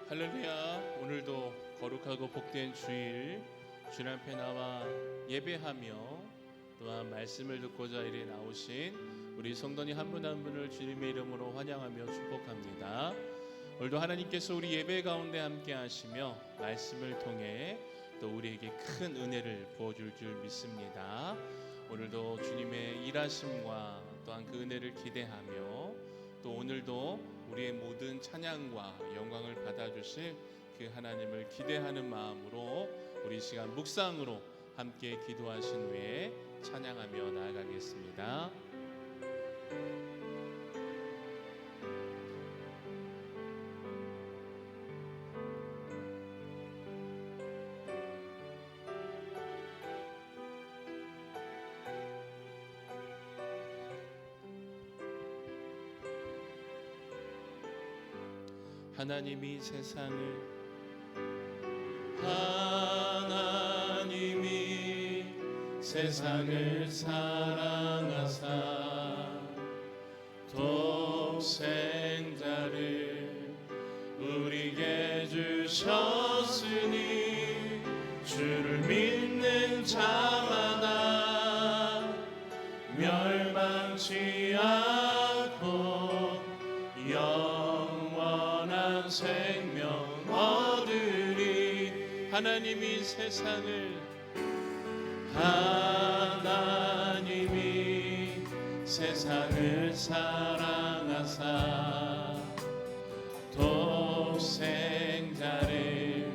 할렐루야. 오늘도 거룩하고 복된 주일 주님 앞에 나와 예배하며 또한 말씀을 듣고자 이리 나오신 우리 성도님 한 분 한 분을 주님의 이름으로 환영하며 축복합니다. 오늘도 하나님께서 우리 예배 가운데 함께 하시며 말씀을 통해 또 우리에게 큰 은혜를 부어줄 줄 믿습니다. 오늘도 주님의 일하심과 또한 그 은혜를 기대하며 또 오늘도 우리의 모든 찬양과 영광을 받아주실 그 하나님을 기대하는 마음으로 우리 시간 묵상으로 함께 기도하신 후에 찬양하며 나아가겠습니다. 하나님이 세상을 사랑하사 독생자를 우리에게 주셨으니 주를 믿는 자마다 멸망치 않고 영원한 생명 얻으리. 하나님이 세상을 사랑하사 독생자를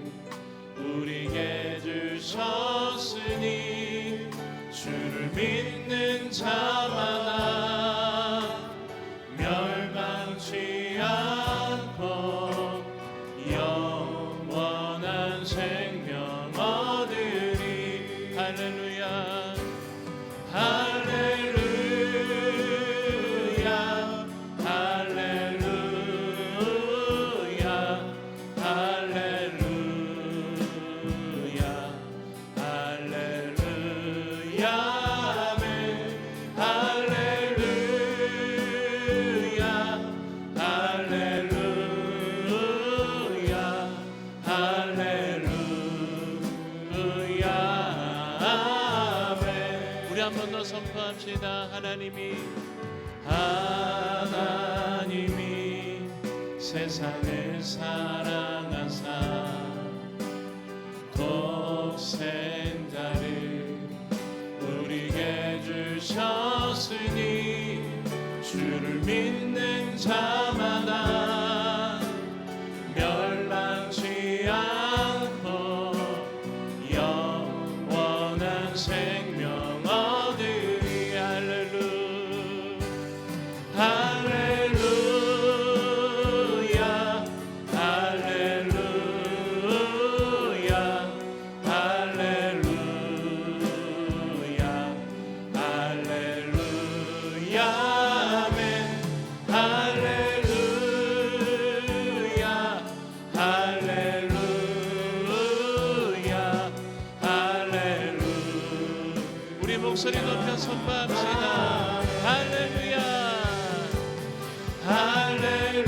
우리에게 주셨으니 주를 믿는 자마다 멸망치 않고 영원한 생명 얻으리. 할렐루야 할렐루야 선포합시다. 하나님이 세상을 사랑하사 독생자를 우리에게 주셨으니 주를 믿는 자마다 멸망치 않고 영원한 생명 목소리 높여 선포합시다. 할렐루야 할렐루야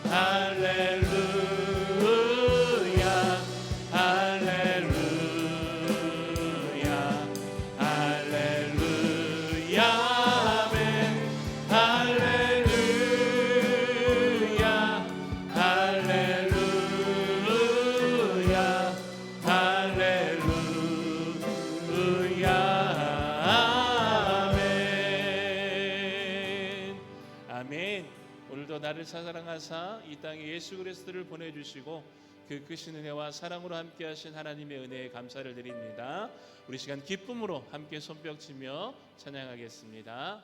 할렐루야 할렐루야 할렐루야 아멘. 할렐루야 할렐루야 할렐루야 아멘. 오늘도 나를 사랑하사 이 땅에 예수 그리스도를 보내주시고 그 크신 은혜와 사랑으로 함께하신 하나님의 은혜에 감사를 드립니다. 우리 시간 기쁨으로 함께 손뼉치며 찬양하겠습니다.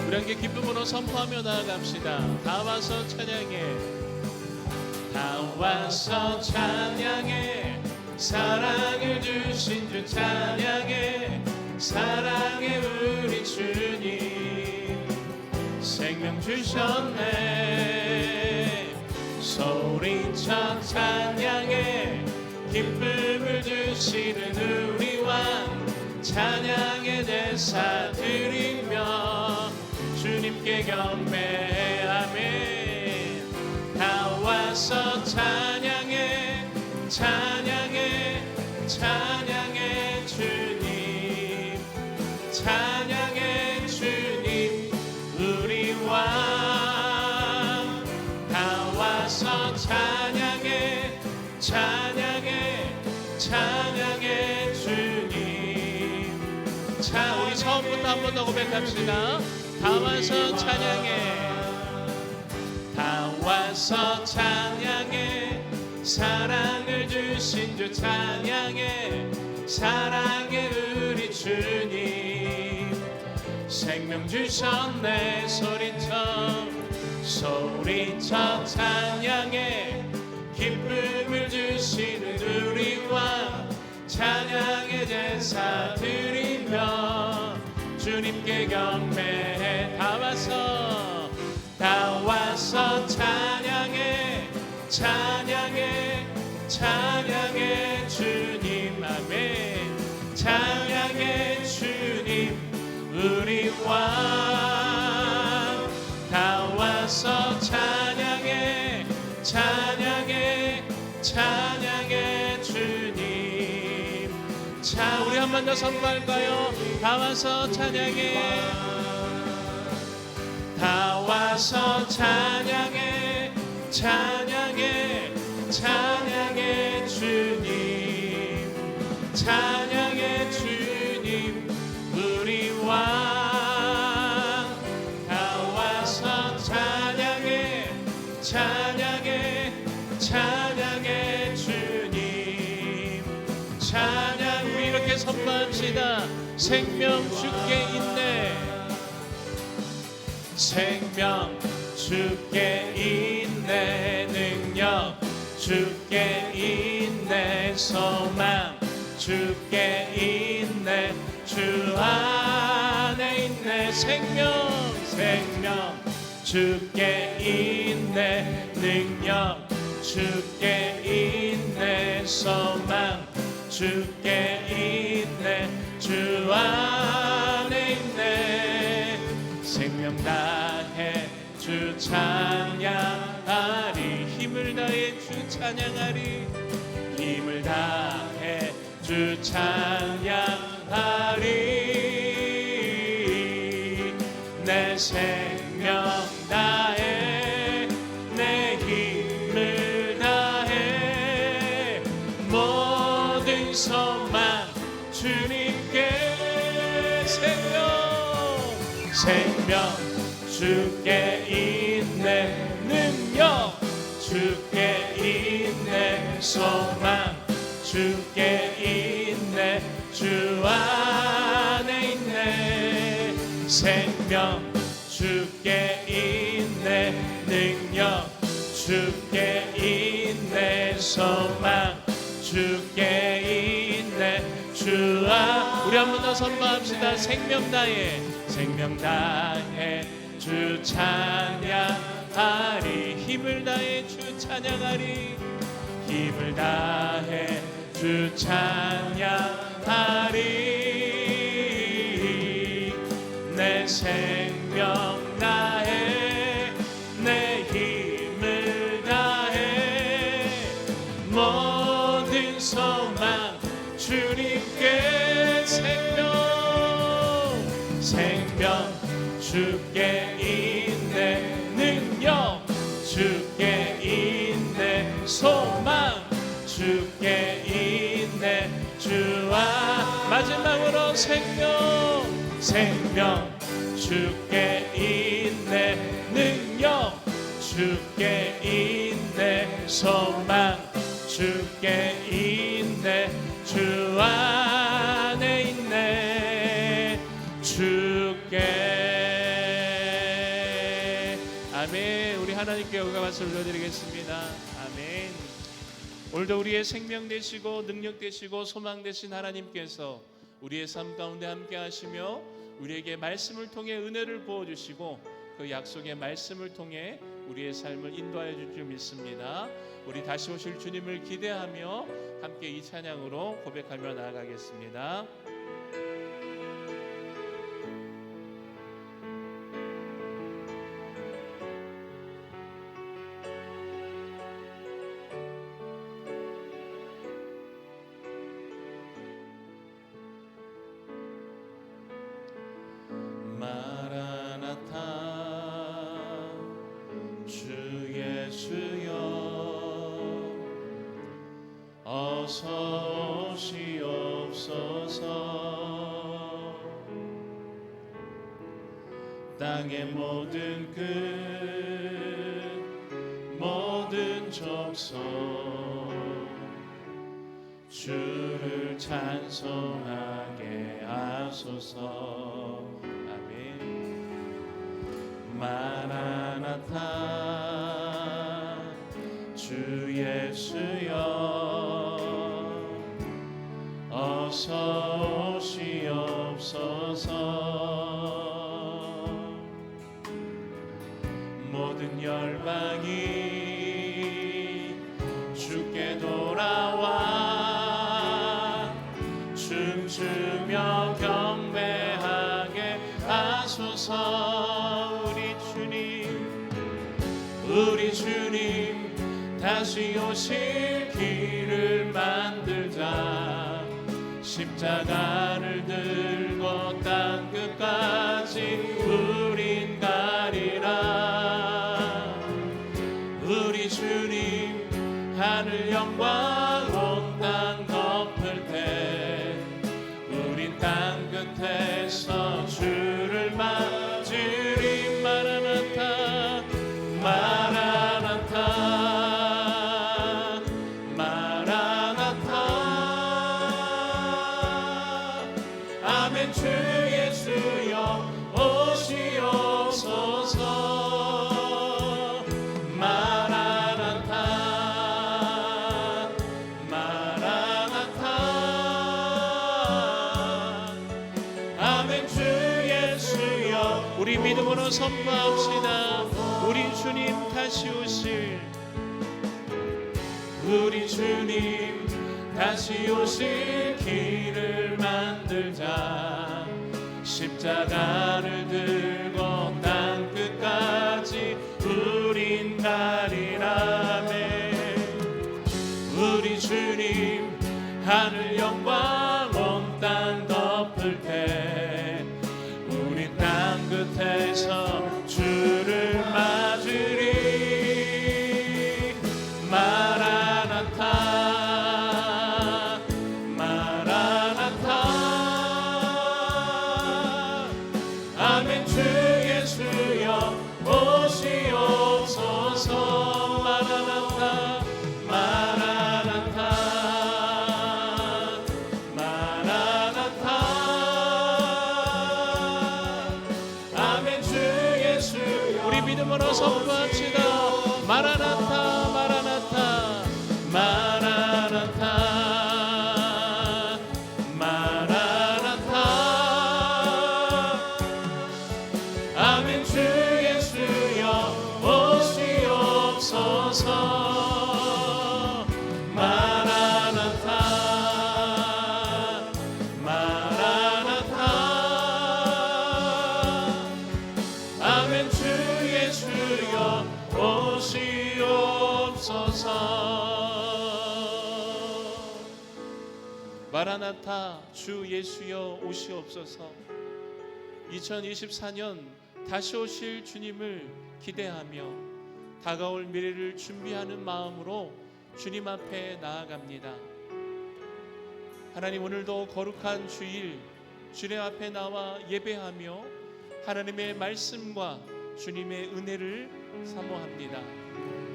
우리 함께 기쁨으로 선포하며 나아갑시다. 다 와서 찬양해. 다 와서 찬양해. 사랑을 주신 주 찬양해. 사랑해 우리 주님 생명 주셨네. 소리쳐 찬양해. 기쁨을 주시는 우리 왕 찬양의 제사 드리며 주님께 경배 아멘. 다 와서 찬양해 찬양해 찬양해 주님 찬양해 주님 우리 왕 다 와서 찬양해 찬양해 찬양해 주님. 자 우리 처음부터 한 번 더 고백합시다. 다 와서 찬양해 다 와서 찬양해 사랑을 주신 주 찬양해 사랑의 우리 주님 생명 주셨네 소리쳐 찬양해 기쁨을 주시는 우리 왕 찬양의 제사 드리며 주님께 경배해 다 와서 찬양해 찬양해 찬양해 주님 아멘. 찬양해 주님 우리 왕 다 와서 찬양해 찬양해 찬양해 주님. 자 우리 한 번 더 선포할까요? 다 와서 찬양해 다 와서 찬양해 찬양해 찬양해 주님 찬양해 주님 우리 왕 다 와서 찬양해 찬양해 찬양해 주님 찬양. 우리 이렇게 선포합시다. 생명 주께 있네 생명 주께 있네 능력 주께 있네 소망 주께 있네 주 안에 있네 생명 주께 있네 능력 주께 있네 소망 주께 있네 주 안에 있네 생명 다해 주 찬양하리 힘을 다해 주 찬양하리 힘을 다해 주 찬양하리 내 생명 다해 내 힘을 다해 모든 소망 주님께 생명 주께 있네 능력 주께 있네 소망 주께 있네 주 안에 있네 생명 주께 있네 능력 주께 있네 소망 주께 있네 주 안. 우리 한 번 더 선포합시다. 생명 다해 주 찬양하리 힘을 다해 주 찬양하리 힘을 다해 주 찬양하리 내 생명 다해 내 힘을 다해 모든 소망 주님께 생명 주께 있네 능력 주께 있네 소망 주께 있네 주와 마지막으로 생명 주께 있네 능력 주께 있네 소망 주께 있네 주 안에 있네 주께. 아멘. 우리 하나님께 영광 말씀 올려드리겠습니다. 아멘. 오늘도 우리의 생명 되시고 능력 되시고 소망 되신 하나님께서 우리의 삶 가운데 함께 하시며 우리에게 말씀을 통해 은혜를 부어주시고 그 약속의 말씀을 통해 우리의 삶을 인도하여 줄 줄 믿습니다. 우리 다시 오실 주님을 기대하며 함께 이 찬양으로 고백하며 나아가겠습니다. 마라나타 주 예수여 어서 오시옵소서. 땅의 모든 끝 모든 족속 주를 찬송하게 하소서. 마라나타 주 예수여 어서 오시옵소서. 모든 열방이 주께 돌아와 춤추며 경배하게 하소서. 우리 주님 다시 오실 길을 만들자. 십자가를 들고 땅 끝까지 우린 가리라. 우리 주님 하늘 영광 온 땅 덮을 때 우린 땅 끝에서 주를 맞으리. 마라나타 마라나타 마라나타 아멘. 주 예수여 오시옵소서. 마라나타 마라나타 아멘. 주 예수여. 우리 믿음으로 선포합시다. 우리 주님 다시 오실, 우리 주님 다시 오실 길을 만들자. 십자가를 들고 땅 끝까지 우린 가리라네. 우리 주님 하늘 영광 온 땅 덮을 때 우리 땅 끝에서 주를 맞으리. 마라나타 마라나타 아멘. 주 예수여 오시옵소서. 마라나타 마라나타 마라나타 아멘. 주 예수여. 우리 믿음으로 선포합시다. 마라나타 마라나타 마라나타 마라나타 아멘. 주 예수여 오시옵소서. 마라나타 마라나타 아멘. 주 예수여 오시옵소서. 마라나타 주 예수여 오시옵소서. 2024년 다시 오실 주님을 기대하며 다가올 미래를 준비하는 마음으로 주님 앞에 나아갑니다. 하나님, 오늘도 거룩한 주일 주님 앞에 나와 예배하며 하나님의 말씀과 주님의 은혜를 사모합니다.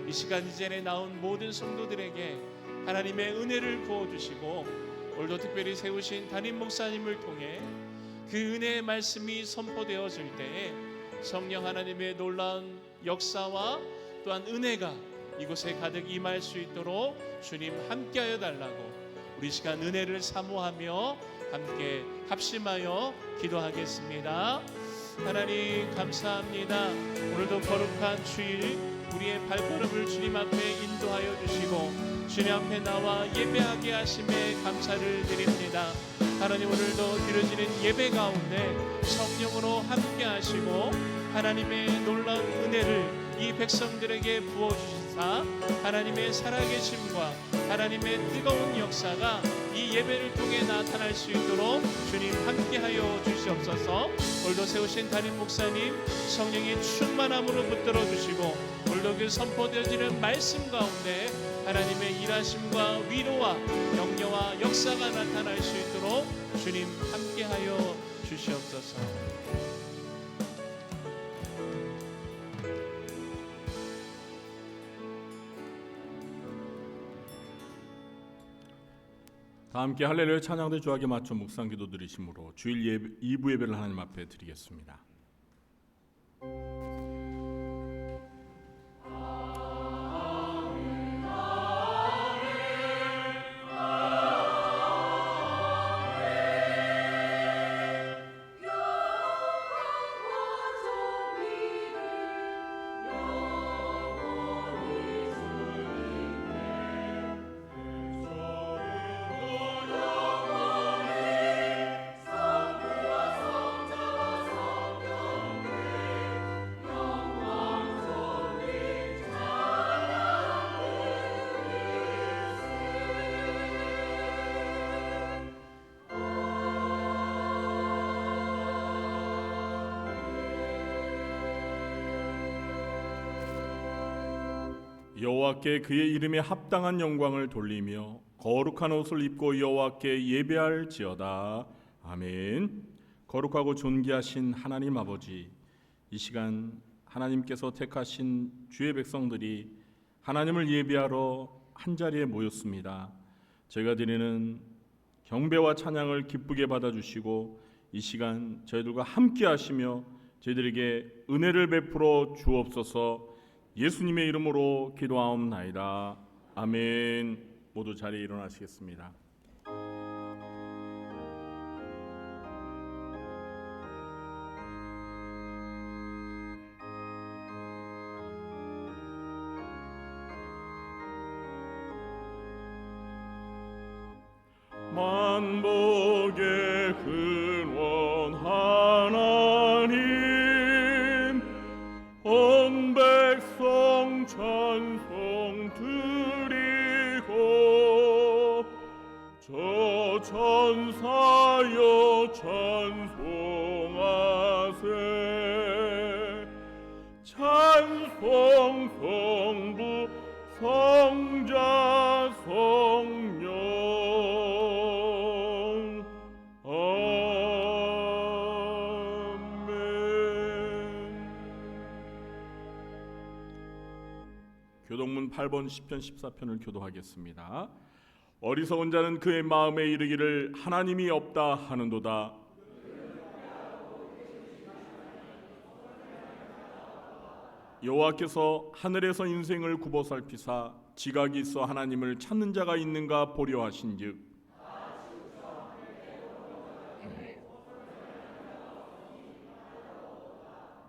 이 시간 이전에 나온 모든 성도들에게 하나님의 은혜를 부어주시고 오늘도 특별히 세우신 담임 목사님을 통해 그 은혜의 말씀이 선포되어질 때에 성령 하나님의 놀라운 역사와 또한 은혜가 이곳에 가득 임할 수 있도록 주님 함께하여 달라고 우리 시간 은혜를 사모하며 함께 합심하여 기도하겠습니다. 하나님 감사합니다. 오늘도 거룩한 주일 우리의 발걸음을 주님 앞에 인도하여 주시고 주님 앞에 나와 예배하게 하심에 감사를 드립니다. 하나님, 오늘도 드려지는 예배 가운데 성령으로 함께 하시고 하나님의 놀라운 은혜를 이 백성들에게 부어주시사 하나님의 살아계심과 하나님의 뜨거운 역사가 이 예배를 통해 나타날 수 있도록 주님 함께하여 주시옵소서. 오늘도 세우신 담임 목사님 성령의 충만함으로 붙들어 주시고 오늘도 그 선포되어지는 말씀 가운데 하나님의 일하심과 위로와 격려와 역사가 나타날 수 있도록 주님 함께하여 주시옵소서. 다 함께 할렐루야 찬양대 주하게 맞춰 묵상기도 드리심으로 주일 2부 예배를 하나님 앞에 드리겠습니다. 여호와께 그의 이름에 합당한 영광을 돌리며 거룩한 옷을 입고 여호와께 예배할지어다. 아멘. 거룩하고 존귀하신 하나님 아버지, 이 시간 하나님께서 택하신 주의 백성들이 하나님을 예배하러 한자리에 모였습니다. 저희가 드리는 경배와 찬양을 기쁘게 받아주시고 이 시간 저희들과 함께 하시며 저희들에게 은혜를 베풀어 주옵소서. 예수님의 이름으로 기도하옵나이다. 아멘. 모두 자리에 일어나시겠습니다. 만복의 근원 하나님, 온 백성 찬송 드리고 저 천사여 찬송하세. 찬송 성부 성자 성령. 교동문 8번 시편 14편을 교도하겠습니다. 어리석은 자는 그의 마음에 이르기를 하나님이 없다 하는도다. 여호와께서 하늘에서 인생을 굽어 살피사 지각이 있어 하나님을 찾는 자가 있는가 보려 하신즉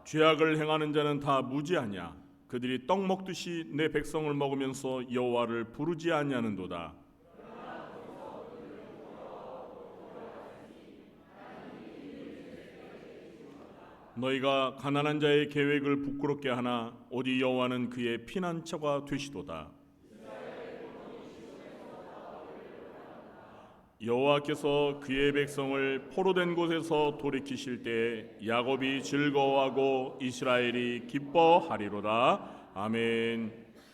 죄악을 행하는 자는 다 무지하냐. 그들이 떡 먹듯이 내 백성을 먹으면서 여호와를 부르지 아니하는도다. 너희가 가난한 자의 계획을 부끄럽게 하나 오직 여호와는 그의 피난처가 되시도다. 여호와께서 그의 백성을 포로된 곳에서 돌이키실 때 야곱이 즐거워하고 이스라엘이 기뻐하리로다. 아멘.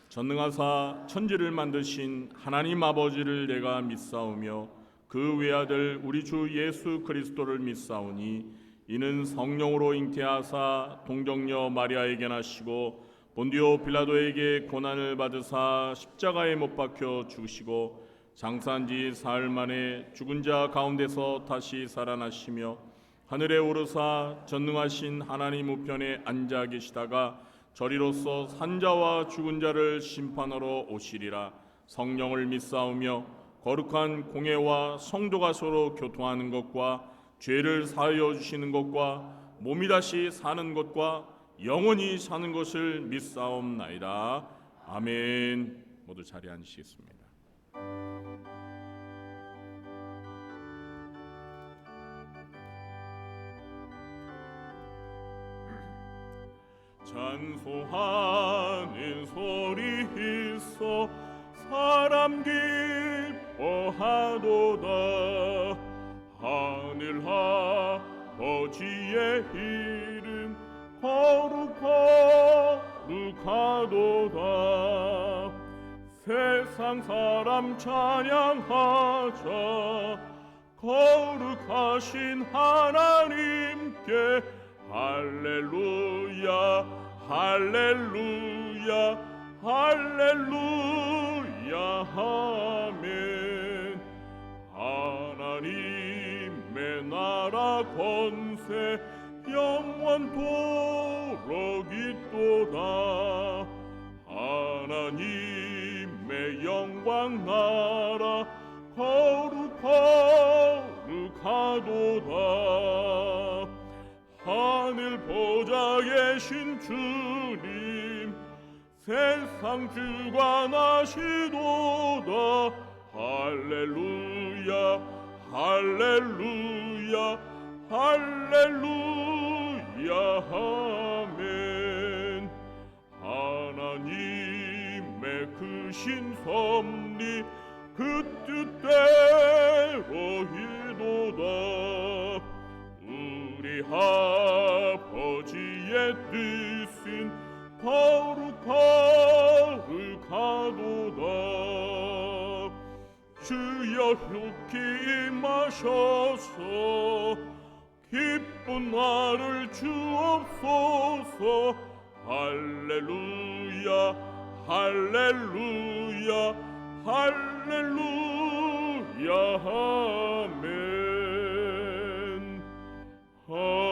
전능하사 천지를 만드신 하나님 아버지를 내가 믿사오며 그 외아들 우리 주 예수 그리스도를 믿사오니 이는 성령으로 잉태하사 동정녀 마리아에게 나시고 본디오 빌라도에게 고난을 받으사 십자가에 못 박혀 죽으시고 장사한 지 사흘 만에 죽은 자 가운데서 다시 살아나시며 하늘에 오르사 전능하신 하나님 우편에 앉아 계시다가 저리로서 산자와 죽은 자를 심판하러 오시리라. 성령을 믿사오며 거룩한 공회와 성도가 서로 교통하는 것과 죄를 사하여 주시는 것과 몸이 다시 사는 것과 영원히 사는 것을 믿사옵나이다. 아멘. 모두 자리에 앉으시겠습니다. 찬송하는 소리 있어 사람 기뻐하도다. 하늘 아버지의 이름 거룩하도다. 세상 사람 찬양하자. 거룩하신 하나님께 할렐루야 할렐루야 할렐루야 아멘. 하나님의 나라 권세 영원토록 있도다. 하나님의 영광 나라 거룩하도다. 하늘 보좌에 계신 주님 세상 주관하시도다. 할렐루야 할렐루야 할렐루야 아멘. 하나님의 크신 섭리 그 뜻대로 이도다. 우리 아버지의 뜻은 거룩하도다. 주여 흉히 임하셔서 기쁜 나를 주옵소서. 할렐루야 할렐루야 할렐루야 아멘. 아멘.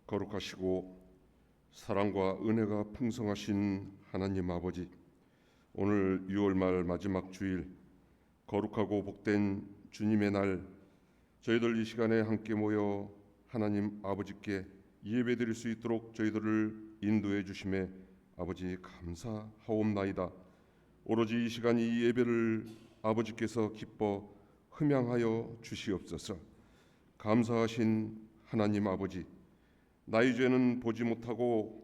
거룩하시고 사랑과 은혜가 풍성하신 하나님 아버지, 오늘 6월 말 마지막 주일 거룩하고 복된 주님의 날, 저희들 이 시간에 함께 모여 하나님 아버지께 예배드릴 수 있도록 저희들을 인도해 주심에 아버지 감사하옵나이다. 오로지 이 시간 이 예배를 아버지께서 기뻐 흠양하여 주시옵소서. 감사하신 하나님 아버지, 나의 죄는 보지 못하고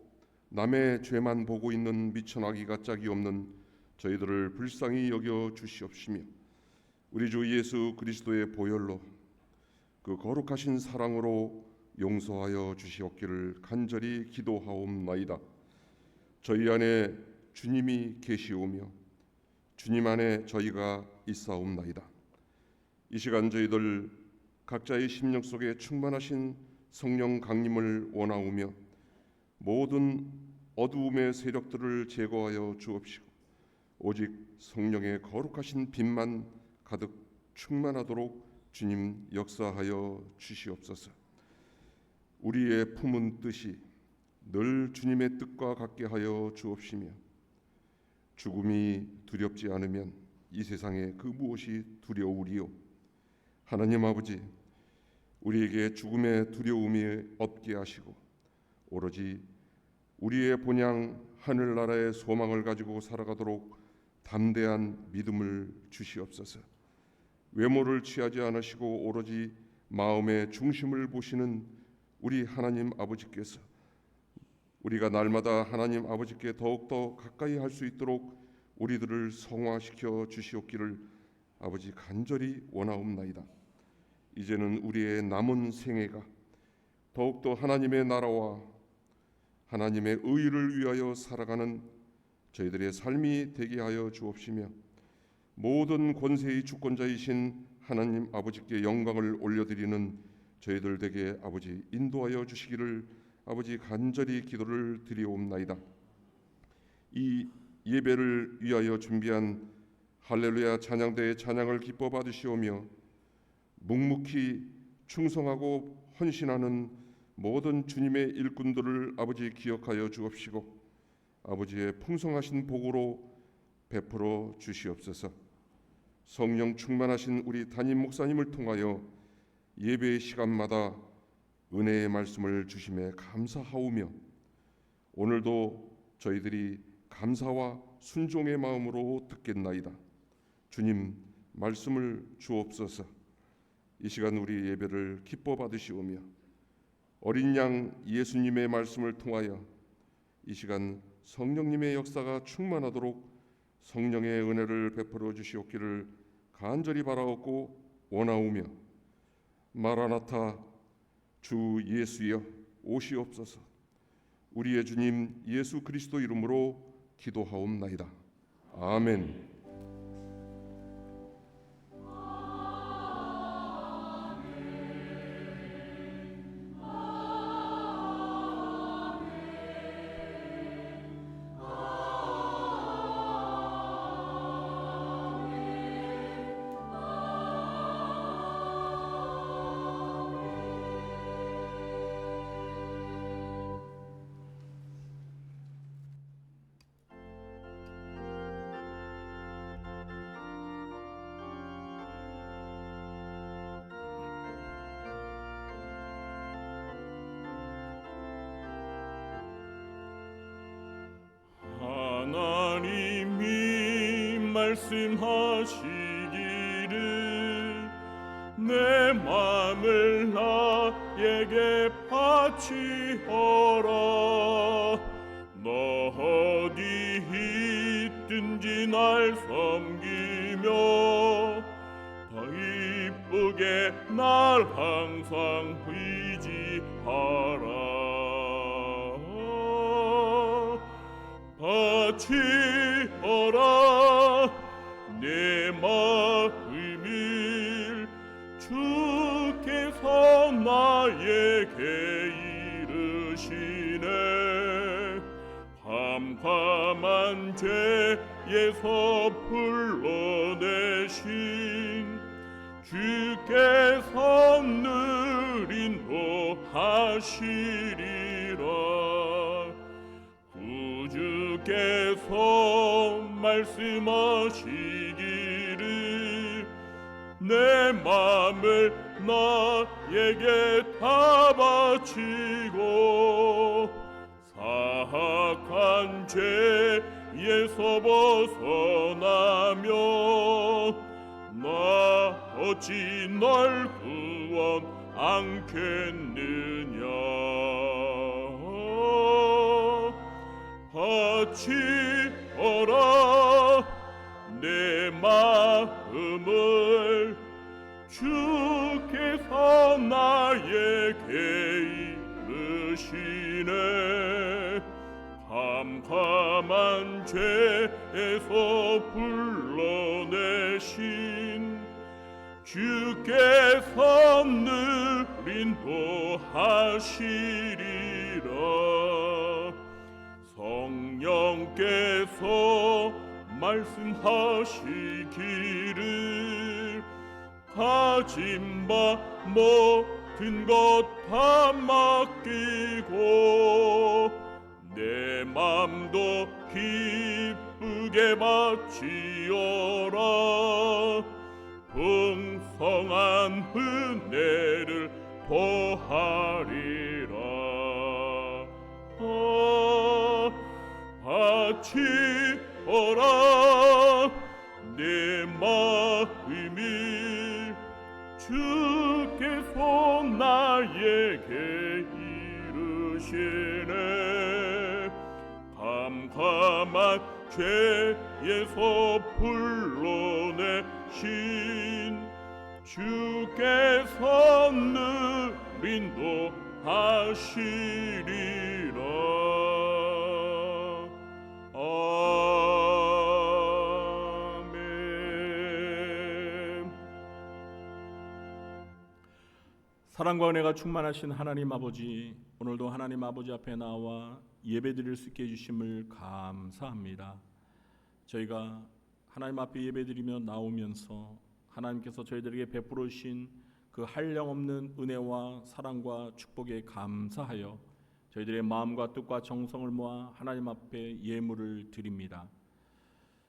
남의 죄만 보고 있는 미천하기가 짝이 없는 저희들을 불쌍히 여겨 주시옵시며 우리 주 예수 그리스도의 보혈로 그 거룩하신 사랑으로 용서하여 주시옵기를 간절히 기도하옵나이다. 저희 안에 주님이 계시오며 주님 안에 저희가 있사옵나이다. 이 시간 저희들 각자의 심령 속에 충만하신 성령 강림을 원하오며 모든 어두움의 세력들을 제거하여 주옵시고 오직 성령의 거룩하신 빛만 가득 충만하도록 주님 역사하여 주시옵소서. 우리의 품은 뜻이 늘 주님의 뜻과 같게 하여 주옵시며 죽음이 두렵지 않으면 이 세상에 그 무엇이 두려우리요. 하나님 아버지, 우리에게 죽음의 두려움이 없게 하시고 오로지 우리의 본향 하늘나라의 소망을 가지고 살아가도록 담대한 믿음을 주시옵소서. 외모를 취하지 않으시고 오로지 마음의 중심을 보시는 우리 하나님 아버지께서 우리가 날마다 하나님 아버지께 더욱더 가까이 할 수 있도록 우리들을 성화시켜 주시옵기를 아버지 간절히 원하옵나이다. 이제는 우리의 남은 생애가 더욱더 하나님의 나라와 하나님의 의를 위하여 살아가는 저희들의 삶이 되게 하여 주옵시며 모든 권세의 주권자이신 하나님 아버지께 영광을 올려드리는 저희들 되게 아버지 인도하여 주시기를 아버지 간절히 기도를 드리옵나이다. 이 예배를 위하여 준비한 할렐루야 찬양대의 찬양을 기뻐 받으시오며 묵묵히 충성하고 헌신하는 모든 주님의 일꾼들을 아버지 기억하여 주옵시고 아버지의 풍성하신 복으로 베풀어 주시옵소서. 성령 충만하신 우리 담임 목사님을 통하여 예배의 시간마다 은혜의 말씀을 주심에 감사하오며 오늘도 저희들이 감사와 순종의 마음으로 듣겠나이다. 주님 말씀을 주옵소서. 이 시간 우리 예배를 기뻐 받으시오며 어린 양 예수님의 말씀을 통하여 이 시간 성령님의 역사가 충만하도록 성령의 은혜를 베풀어 주시옵기를 간절히 바라옵고 원하오며 마라나타 주 예수여 오시옵소서. 우리의 주님 예수 그리스도 이름으로 기도하옵나이다. 아멘. 하나님이 말씀하시기를 내 마음을 나에게 바치어라. 너 어디 있든지 날 섬기며 더 이쁘게 날 항상 의지하라. 바치어라 내 마음을 주께서 나에게 이르시네. 캄캄한 죄에서 불러내신 주께서 늘 인도하시리라. 주께서 말씀하시기를 내 마음을 나에게 다 바치고 사악한 죄에서 벗어나며 나 어찌 널 구원 않겠느냐. 바치어라 내 마음을 주께서 나에게 이르시네. 캄캄한 죄에서 불러내신 주께서 늘 인도하시리라. 성령께서 말씀하시기를 가진 바 모든 것 다 맡기고 내 맘도 기쁘게 바치어라. 풍성한 은혜를 더하리라. 바치어라 내 마음을 주께서 나에게 이르시네. 캄캄한 죄에서 불러내신 주께서 늘 인도하시리라. 아멘. 사랑과 은혜가 충만하신 하나님 아버지, 오늘도 하나님 아버지 앞에 나와 예배드릴 수 있게 해주심을 감사합니다. 저희가 하나님 앞에 예배드리며 나오면서 하나님께서 저희들에게 베풀어 주신 그 한량없는 은혜와 사랑과 축복에 감사하여 저희들의 마음과 뜻과 정성을 모아 하나님 앞에 예물을 드립니다.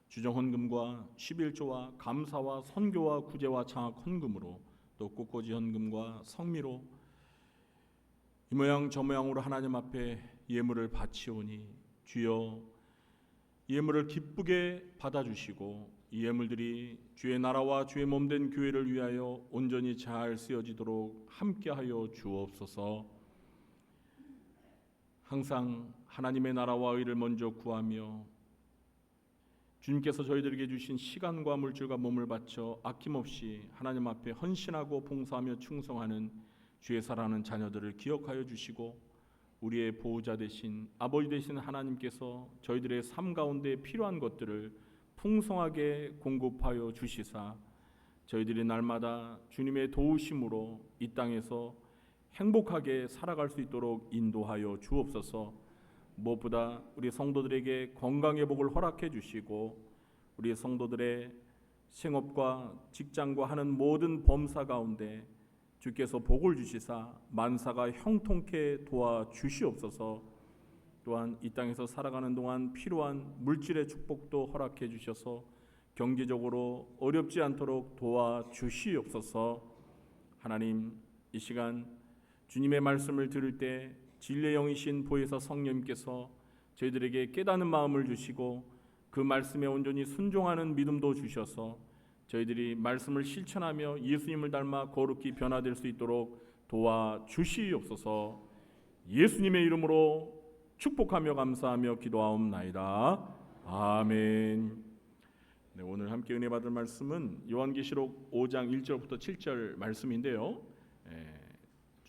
주정 헌금과 11조와 감사와 선교와 구제와 장학 헌금으로 또 꽃꽂이 헌금과 성미로 이 모양 저 모양으로 하나님 앞에 예물을 바치오니 주여 예물을 기쁘게 받아주시고 이 예물들이 주의 나라와 주의 몸된 교회를 위하여 온전히 잘 쓰여지도록 함께하여 주옵소서. 항상 하나님의 나라와 의를 먼저 구하며 주님께서 저희들에게 주신 시간과 물질과 몸을 바쳐 아낌없이 하나님 앞에 헌신하고 봉사하며 충성하는 주의 사랑하는 자녀들을 기억하여 주시고 우리의 보호자 되신 아버지 되신 하나님께서 저희들의 삶 가운데 필요한 것들을 풍성하게 공급하여 주시사 저희들이 날마다 주님의 도우심으로 이 땅에서 행복하게 살아갈 수 있도록 인도하여 주옵소서. 무엇보다 우리 성도들에게 건강의 복을 허락해 주시고 우리 성도들의 생업과 직장과 하는 모든 범사 가운데 주께서 복을 주시사 만사가 형통케 도와주시옵소서. 또한 이 땅에서 살아가는 동안 필요한 물질의 축복도 허락해 주셔서 경제적으로 어렵지 않도록 도와주시옵소서. 하나님, 이 시간 주님의 말씀을 들을 때 진리의 영이신 보혜사 성령님께서 저희들에게 깨닫는 마음을 주시고 그 말씀에 온전히 순종하는 믿음도 주셔서 저희들이 말씀을 실천하며 예수님을 닮아 거룩히 변화될 수 있도록 도와주시옵소서. 예수님의 이름으로 축복하며 감사하며 기도하옵나이다. 아멘. 네, 오늘 함께 은혜 받을 말씀은 요한계시록 5장 1절부터 7절 말씀인데요.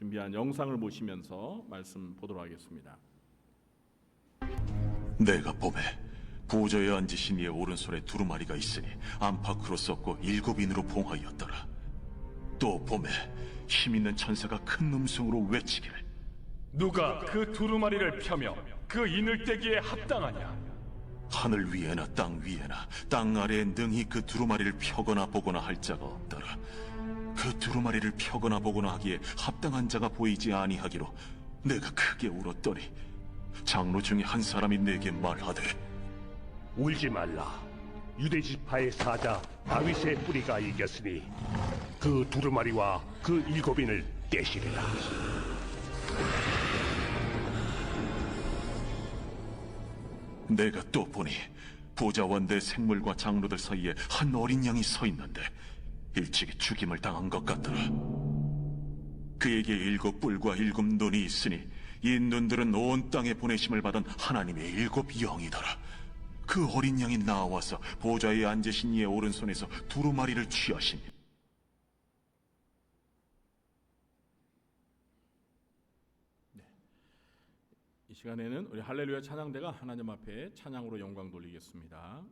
준비한 영상을 보시면서 말씀 보도록 하겠습니다. 내가 봄에 보좌에 앉으신 이의 오른손에 두루마리가 있으니 안팎으로 썩고 7인으로 봉하였더라. 또 봄에 힘있는 천사가 큰 음성으로 외치기를 누가 그 두루마리를 펴며 그 인을 떼기에 합당하냐? 하늘 위에나 땅 위에나 땅 아래에 능히 그 두루마리를 펴거나 보거나 할 자가 없더라. 그 두루마리를 펴거나 보거나 하기에 합당한 자가 보이지 아니하기로 내가 크게 울었더니 장로 중에 한 사람이 내게 말하되 울지 말라. 유대 지파의 사자 다윗의 뿌리가 이겼으니 그 두루마리와 그 7인을 떼시리라. 내가 또 보니 보좌와 내 생물과 장로들 사이에 한 어린 양이 서 있는데 일찍이 죽임을 당한 것 같더라. 그에게 7뿔과 7눈이 있으니 이 눈들은 온 땅에 보내심을 받은 하나님의 7영이더라. 그 어린 양이 나와서 보좌에 앉으신 이의 오른손에서 두루마리를 취하시니 이 시간에는 우리 할렐루야 찬양대가 하나님 앞에 찬양으로 영광 돌리겠습니다.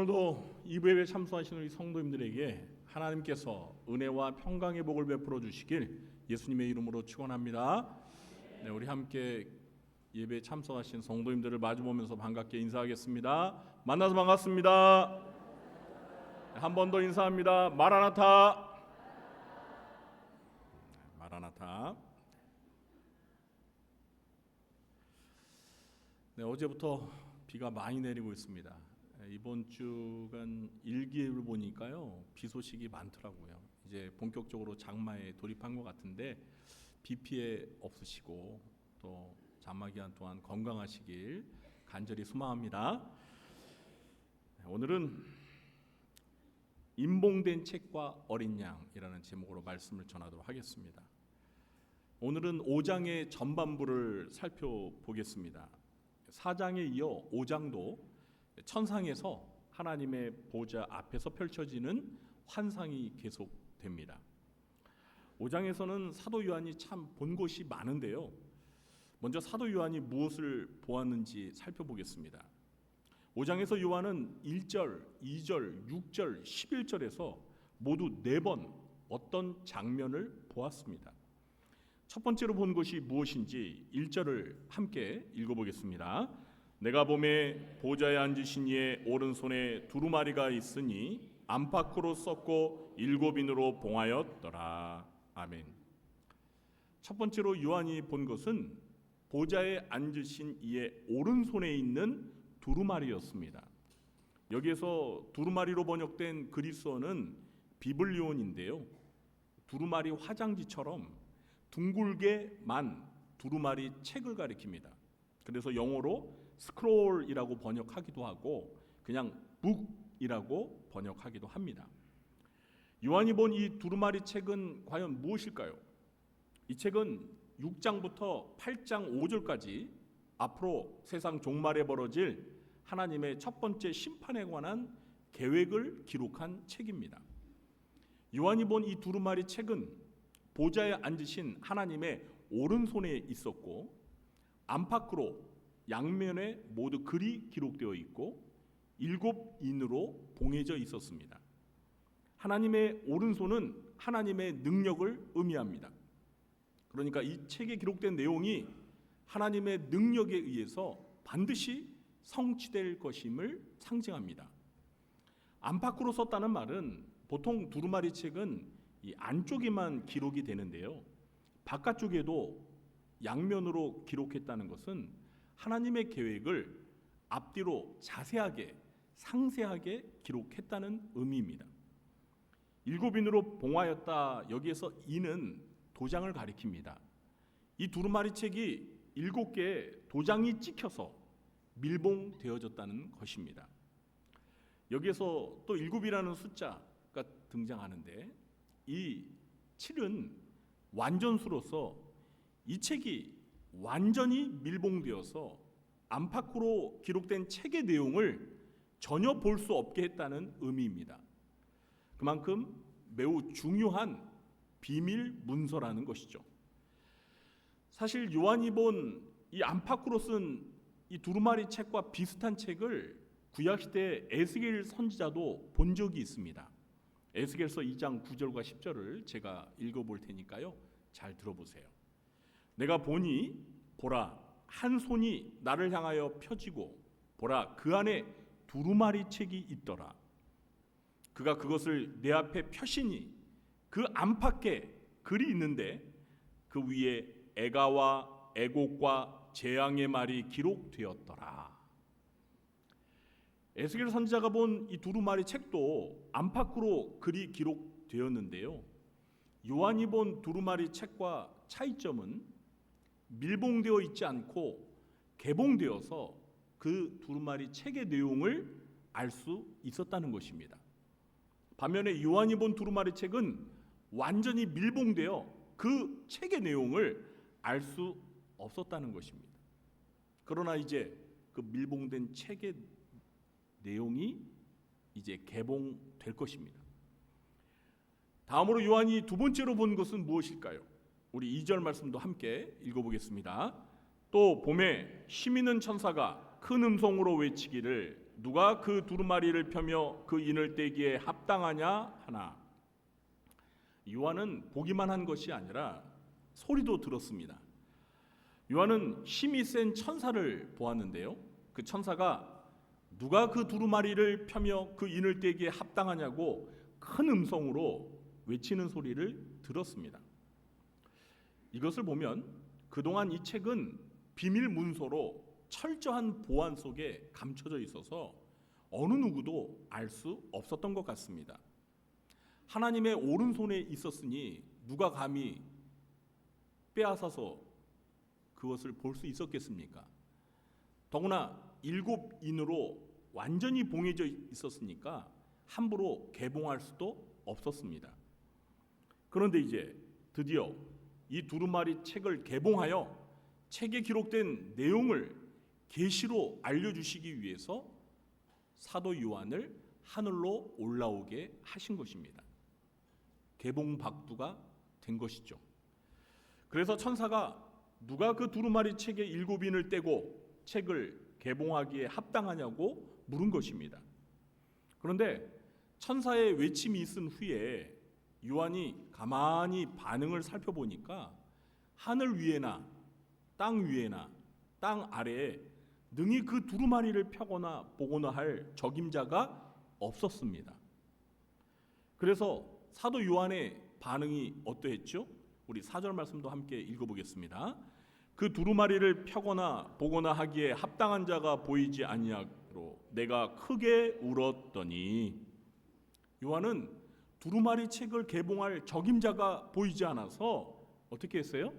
오늘도 이 예배에 참석하신 우리 성도님들에게 하나님께서 은혜와 평강의 복을 베풀어 주시길 예수님의 이름으로 축원합니다. 네, 우리 함께 예배에 참석하신 성도님들을 마주보면서 반갑게 인사하겠습니다. 만나서 반갑습니다. 한 번 더 인사합니다. 마라나타. 마라나타. 네, 어제부터 비가 많이 내리고 있습니다. 이번 주간 일기를 보니까요, 비 소식이 많더라고요. 이제 본격적으로 장마에 돌입한 것 같은데 비 피해 없으시고 또 장마 기간 동안 건강하시길 간절히 소망합니다. 오늘은 임봉된 책과 어린 양이라는 제목으로 말씀을 전하도록 하겠습니다. 오늘은 5장의 전반부를 살펴보겠습니다. 4장에 이어 5장도 천상에서 하나님의 보좌 앞에서 펼쳐지는 환상이 계속됩니다. 5장에서는 사도 요한이 참 본 것이 많은데요. 먼저 사도 요한이 무엇을 보았는지 살펴보겠습니다. 5장에서 요한은 1절, 2절, 6절, 11절에서 모두 4번 어떤 장면을 보았습니다. 첫 번째로 본 것이 무엇인지 1절을 함께 읽어보겠습니다. 내가 보매 보좌에 앉으신 이의 오른손에 두루마리가 있으니 안팎으로 썩고 7인으로 봉하였더라. 아멘. 첫 번째로 요한이 본 것은 보좌에 앉으신 이의 오른손에 있는 두루마리였습니다. 여기에서 두루마리로 번역된 그리스어는 비블리온인데요. 두루마리 화장지처럼 둥글게만 두루마리 책을 가리킵니다. 그래서 영어로 스크롤이라고 번역하기도 하고 그냥 북이라고 번역하기도 합니다. 요한이 본 이 두루마리 책은 과연 무엇일까요? 이 책은 6장부터 8장 5절까지 앞으로 세상 종말에 벌어질 하나님의 첫 번째 심판에 관한 계획을 기록한 책입니다. 요한이 본 이 두루마리 책은 보좌에 앉으신 하나님의 오른손에 있었고 안팎으로 양면에 모두 글이 기록되어 있고 7인으로 봉해져 있었습니다. 하나님의 오른손은 하나님의 능력을 의미합니다. 그러니까 이 책에 기록된 내용이 하나님의 능력에 의해서 반드시 성취될 것임을 상징합니다. 안팎으로 썼다는 말은 보통 두루마리 책은 이 안쪽에만 기록이 되는데요. 바깥쪽에도 양면으로 기록했다는 것은 하나님의 계획을 앞뒤로 자세하게 상세하게 기록했다는 의미입니다. 7인으로 봉하였다. 여기에서 인은 도장을 가리킵니다. 이 두루마리 책이 7개의 도장이 찍혀서 밀봉되어졌다는 것입니다. 여기에서 또 7이라는 숫자가 등장하는데 이 7은 완전수로서 이 책이 완전히 밀봉되어서 안팎으로 기록된 책의 내용을 전혀 볼 수 없게 했다는 의미입니다. 그만큼 매우 중요한 비밀 문서라는 것이죠. 사실 요한이 본 이 안팎으로 쓴 이 두루마리 책과 비슷한 책을 구약 시대 에스겔 선지자도 본 적이 있습니다. 에스겔서 2장 9절과 10절을 제가 읽어볼 테니까요. 잘 들어보세요. 내가 보니 보라 한 손이 나를 향하여 펴지고 보라 그 안에 두루마리 책이 있더라. 그가 그것을 내 앞에 펴시니 그 안팎에 글이 있는데 그 위에 애가와 애곡과 재앙의 말이 기록되었더라. 에스겔 선지자가 본 이 두루마리 책도 안팎으로 글이 기록되었는데요. 요한이 본 두루마리 책과 차이점은 밀봉되어 있지 않고 개봉되어서 그 두루마리 책의 내용을 알 수 있었다는 것입니다. 반면에 요한이 본 두루마리 책은 완전히 밀봉되어 그 책의 내용을 알 수 없었다는 것입니다. 그러나 이제 그 밀봉된 책의 내용이 이제 개봉될 것입니다. 다음으로 요한이 두 번째로 본 것은 무엇일까요? 우리 2절 말씀도 함께 읽어보겠습니다. 또 봄에 힘 있는 천사가 큰 음성으로 외치기를 누가 그 두루마리를 펴며 그 인을 떼기에 합당하냐 하나. 요한은 보기만 한 것이 아니라 소리도 들었습니다. 요한은 힘이 센 천사를 보았는데요. 그 천사가 누가 그 두루마리를 펴며 그 인을 떼기에 합당하냐고 큰 음성으로 외치는 소리를 들었습니다. 이것을 보면 그동안 이 책은 비밀 문서로 철저한 보안 속에 감춰져 있어서 어느 누구도 알 수 없었던 것 같습니다. 하나님의 오른손에 있었으니 누가 감히 빼앗아서 그것을 볼 수 있었겠습니까? 더구나 7인으로 완전히 봉해져 있었으니까 함부로 개봉할 수도 없었습니다. 그런데 이제 드디어 이 두루마리 책을 개봉하여 책에 기록된 내용을 계시로 알려주시기 위해서 사도 요한을 하늘로 올라오게 하신 것입니다. 개봉 박두가 된 것이죠. 그래서 천사가 누가 그 두루마리 책의 7인을 떼고 책을 개봉하기에 합당하냐고 물은 것입니다. 그런데 천사의 외침이 있은 후에 요한이 가만히 반응을 살펴보니까 하늘 위에나 땅 위에나 땅 아래에 능히 그 두루마리를 펴거나 보거나 할 적임자가 없었습니다. 그래서 사도 요한의 반응이 어떠했죠? 우리 4절 말씀도 함께 읽어보겠습니다. 그 두루마리를 펴거나 보거나 하기에 합당한 자가 보이지 아니하로 내가 크게 울었더니. 요한은 두루마리 책을 개봉할 적임자가 보이지 않아서 어떻게 했어요?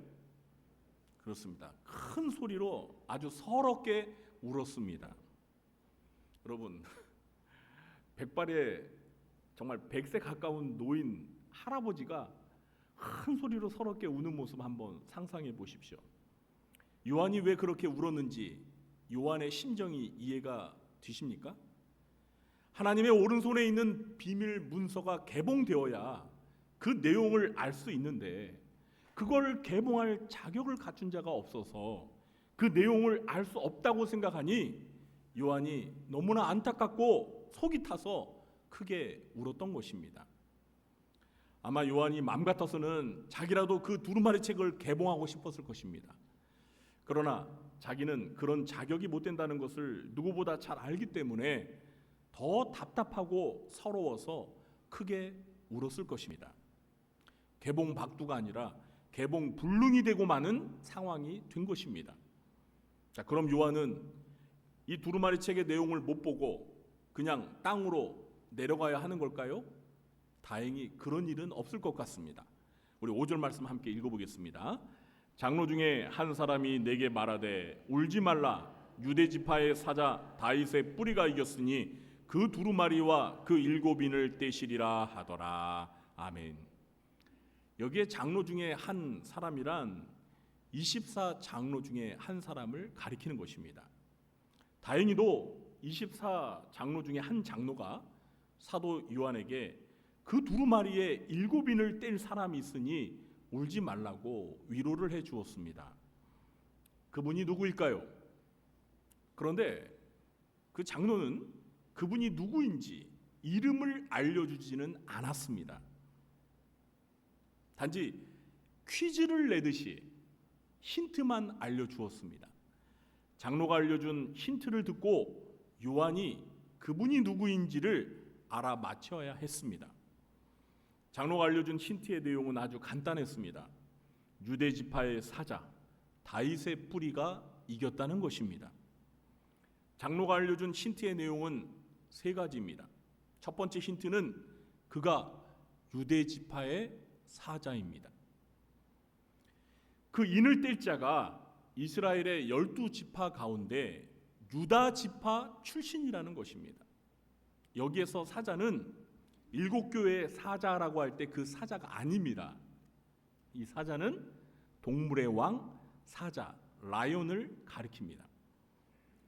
그렇습니다. 큰 소리로 아주 서럽게 울었습니다. 여러분, 백발에 정말 100세 가까운 노인 할아버지가 큰 소리로 서럽게 우는 모습 한번 상상해 보십시오. 요한이 왜 그렇게 울었는지 요한의 심정이 이해가 되십니까? 하나님의 오른손에 있는 비밀 문서가 개봉되어야 그 내용을 알 수 있는데 그걸 개봉할 자격을 갖춘 자가 없어서 그 내용을 알 수 없다고 생각하니 요한이 너무나 안타깝고 속이 타서 크게 울었던 것입니다. 아마 요한이 마음 같아서는 자기라도 그 두루마리 책을 개봉하고 싶었을 것입니다. 그러나 자기는 그런 자격이 못 된다는 것을 누구보다 잘 알기 때문에 더 답답하고 서러워서 크게 울었을 것입니다. 개봉 박두가 아니라 개봉 불능이 되고 마는 상황이 된 것입니다. 자, 그럼 요한은 이 두루마리 책의 내용을 못 보고 그냥 땅으로 내려가야 하는 걸까요? 다행히 그런 일은 없을 것 같습니다. 우리 5절 말씀 함께 읽어보겠습니다. 장로 중에 한 사람이 내게 말하되 울지 말라. 유대 지파의 사자 다윗의 뿌리가 이겼으니 그 두루마리와 그 7인을 떼시리라 하더라. 아멘. 여기에 장로 중에 한 사람이란 24 장로 중에 한 사람을 가리키는 것입니다. 다행히도 24 장로 중에 한 장로가 사도 요한에게 그 두루마리에 7인을 뗄 사람이 있으니 울지 말라고 위로를 해 주었습니다. 그분이 누구일까요? 그런데 그 장로는 그분이 누구인지 이름을 알려주지는 않았습니다. 단지 퀴즈를 내듯이 힌트만 알려주었습니다. 장로가 알려준 힌트를 듣고 요한이 그분이 누구인지를 알아맞혀야 했습니다. 장로가 알려준 힌트의 내용은 아주 간단했습니다. 유대 지파의 사자 다윗의 뿌리가 이겼다는 것입니다. 장로가 알려준 힌트의 내용은 3가지입니다. 첫 번째 힌트는 그가 유대 지파의 사자입니다. 그 인을 뗄 자가 이스라엘의 12지파 가운데 유다 지파 출신이라는 것입니다. 여기에서 사자는 7교회의 사자라고 할 때 그 사자가 아닙니다. 이 사자는 동물의 왕 사자 라이온을 가리킵니다.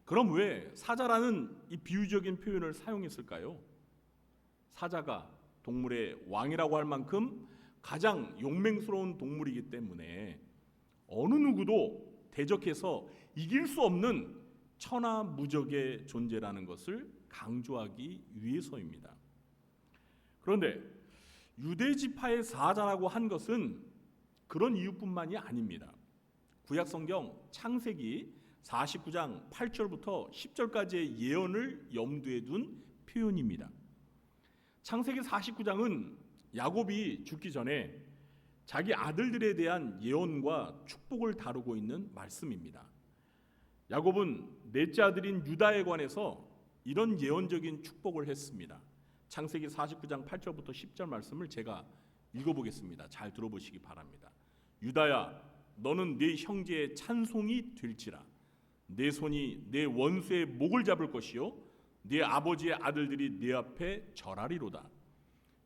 그럼 왜 사자라는 이 비유적인 표현을 사용했을까요? 사자가 동물의 왕이라고 할 만큼 가장 용맹스러운 동물이기 때문에 어느 누구도 대적해서 이길 수 없는 천하무적의 존재라는 것을 강조하기 위해서입니다. 그런데 유대 지파의 사자라고 한 것은 그런 이유뿐만이 아닙니다. 구약 성경 창세기 49장 8절부터 10절까지의 예언을 염두에 둔 표현입니다. 창세기 49장은 야곱이 죽기 전에 자기 아들들에 대한 예언과 축복을 다루고 있는 말씀입니다. 야곱은 넷째 아들인 유다에 관해서 이런 예언적인 축복을 했습니다. 창세기 49장 8절부터 10절 말씀을 제가 읽어보겠습니다. 잘 들어보시기 바랍니다. 유다야, 너는 네 형제의 찬송이 될지라. 내 손이 내 원수의 목을 잡을 것이요 네 아버지의 아들들이 네 앞에 절하리로다.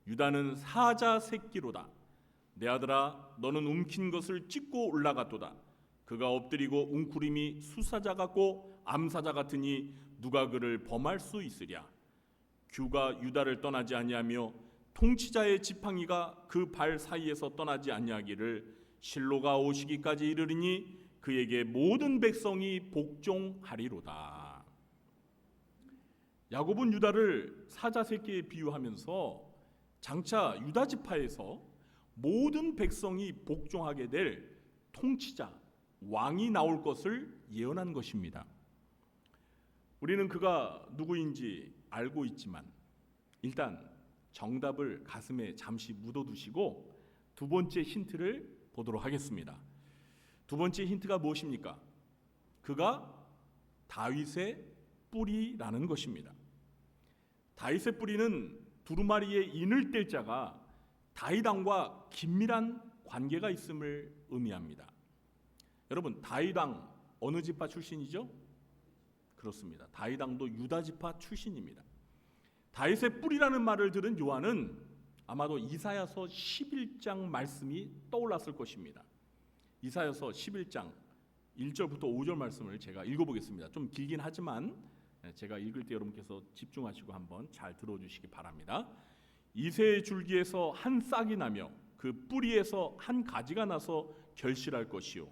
유다는 사자 새끼로다. 내 아들아, 너는 움킨 것을 찢고 올라갔도다. 그가 엎드리고 웅크림이 수사자 같고 암사자 같으니 누가 그를 범할 수 있으랴. 규가 유다를 떠나지 아니하며 통치자의 지팡이가 그 발 사이에서 떠나지 아니하기를 실로가 오시기까지 이르리니 그에게 모든 백성이 복종하리로다. 야곱은 유다를 사자 새끼에 비유하면서 장차 유다 지파에서 모든 백성이 복종하게 될 통치자, 왕이 나올 것을 예언한 것입니다. 우리는 그가 누구인지 알고 있지만 일단 정답을 가슴에 잠시 묻어두시고 두 번째 힌트를 보도록 하겠습니다. 두 번째 힌트가 무엇입니까? 그가 다윗의 뿌리라는 것입니다. 다윗의 뿌리는 두루마리의 인을 뗄 자가 다윗 왕과 긴밀한 관계가 있음을 의미합니다. 여러분, 다윗 왕 어느 지파 출신이죠? 그렇습니다. 다윗 왕도 유다 지파 출신입니다. 다윗의 뿌리라는 말을 들은 요한은 아마도 이사야서 11장 말씀이 떠올랐을 것입니다. 이사야서 11장 1절부터 5절 말씀을 제가 읽어보겠습니다. 좀 길긴 하지만 제가 읽을 때 여러분께서 집중하시고 한번 잘 들어주시기 바랍니다. 이새의 줄기에서 한 싹이 나며 그 뿌리에서 한 가지가 나서 결실할 것이요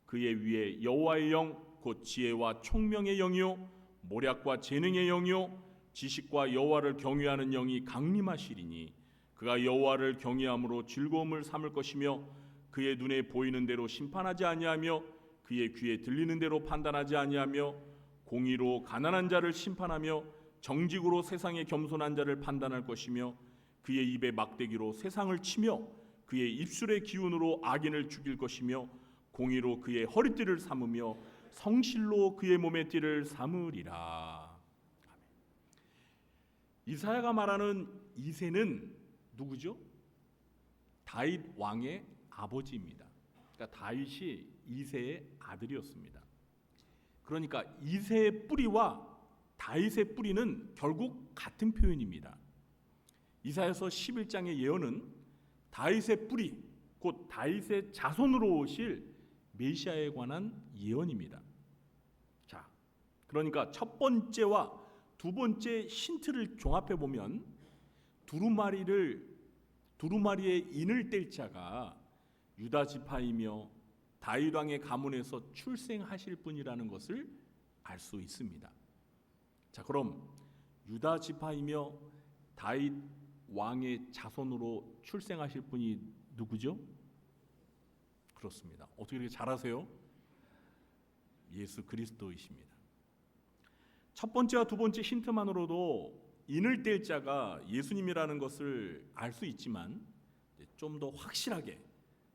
그의 위에 여호와의 영 곧 지혜와 총명의 영이요 모략과 재능의 영이요 지식과 여호와를 경외하는 영이 강림하시리니 그가 여호와를 경외함으로 즐거움을 삼을 것이며 그의 눈에 보이는 대로 심판하지 아니하며 그의 귀에 들리는 대로 판단하지 아니하며 공의로 가난한 자를 심판하며 정직으로 세상에 겸손한 자를 판단할 것이며 그의 입에 막대기로 세상을 치며 그의 입술의 기운으로 악인을 죽일 것이며 공의로 그의 허리띠를 삼으며 성실로 그의 몸의 띠를 삼으리라. 이사야가 말하는 이새는 누구죠? 다윗 왕의 아버지입니다. 그러니까 다윗이 이새의 아들이었습니다. 그러니까 이새의 뿌리와 다윗의 뿌리는 결국 같은 표현입니다. 이사야서 11장의 예언은 다윗의 뿌리, 곧 다윗의 자손으로 오실 메시아에 관한 예언입니다. 자, 그러니까 첫 번째와 두 번째 힌트를 종합해 보면 두루마리의 인을 뗄 자가 유다 지파이며 다윗 왕의 가문에서 출생하실 분이라는 것을 알 수 있습니다. 자, 그럼 유다 지파이며 다윗 왕의 자손으로 출생하실 분이 누구죠? 그렇습니다. 어떻게 이렇게 잘하세요? 예수 그리스도이십니다. 첫 번째와 두 번째 힌트만으로도 인을 뗄 자가 예수님이라는 것을 알 수 있지만 좀 더 확실하게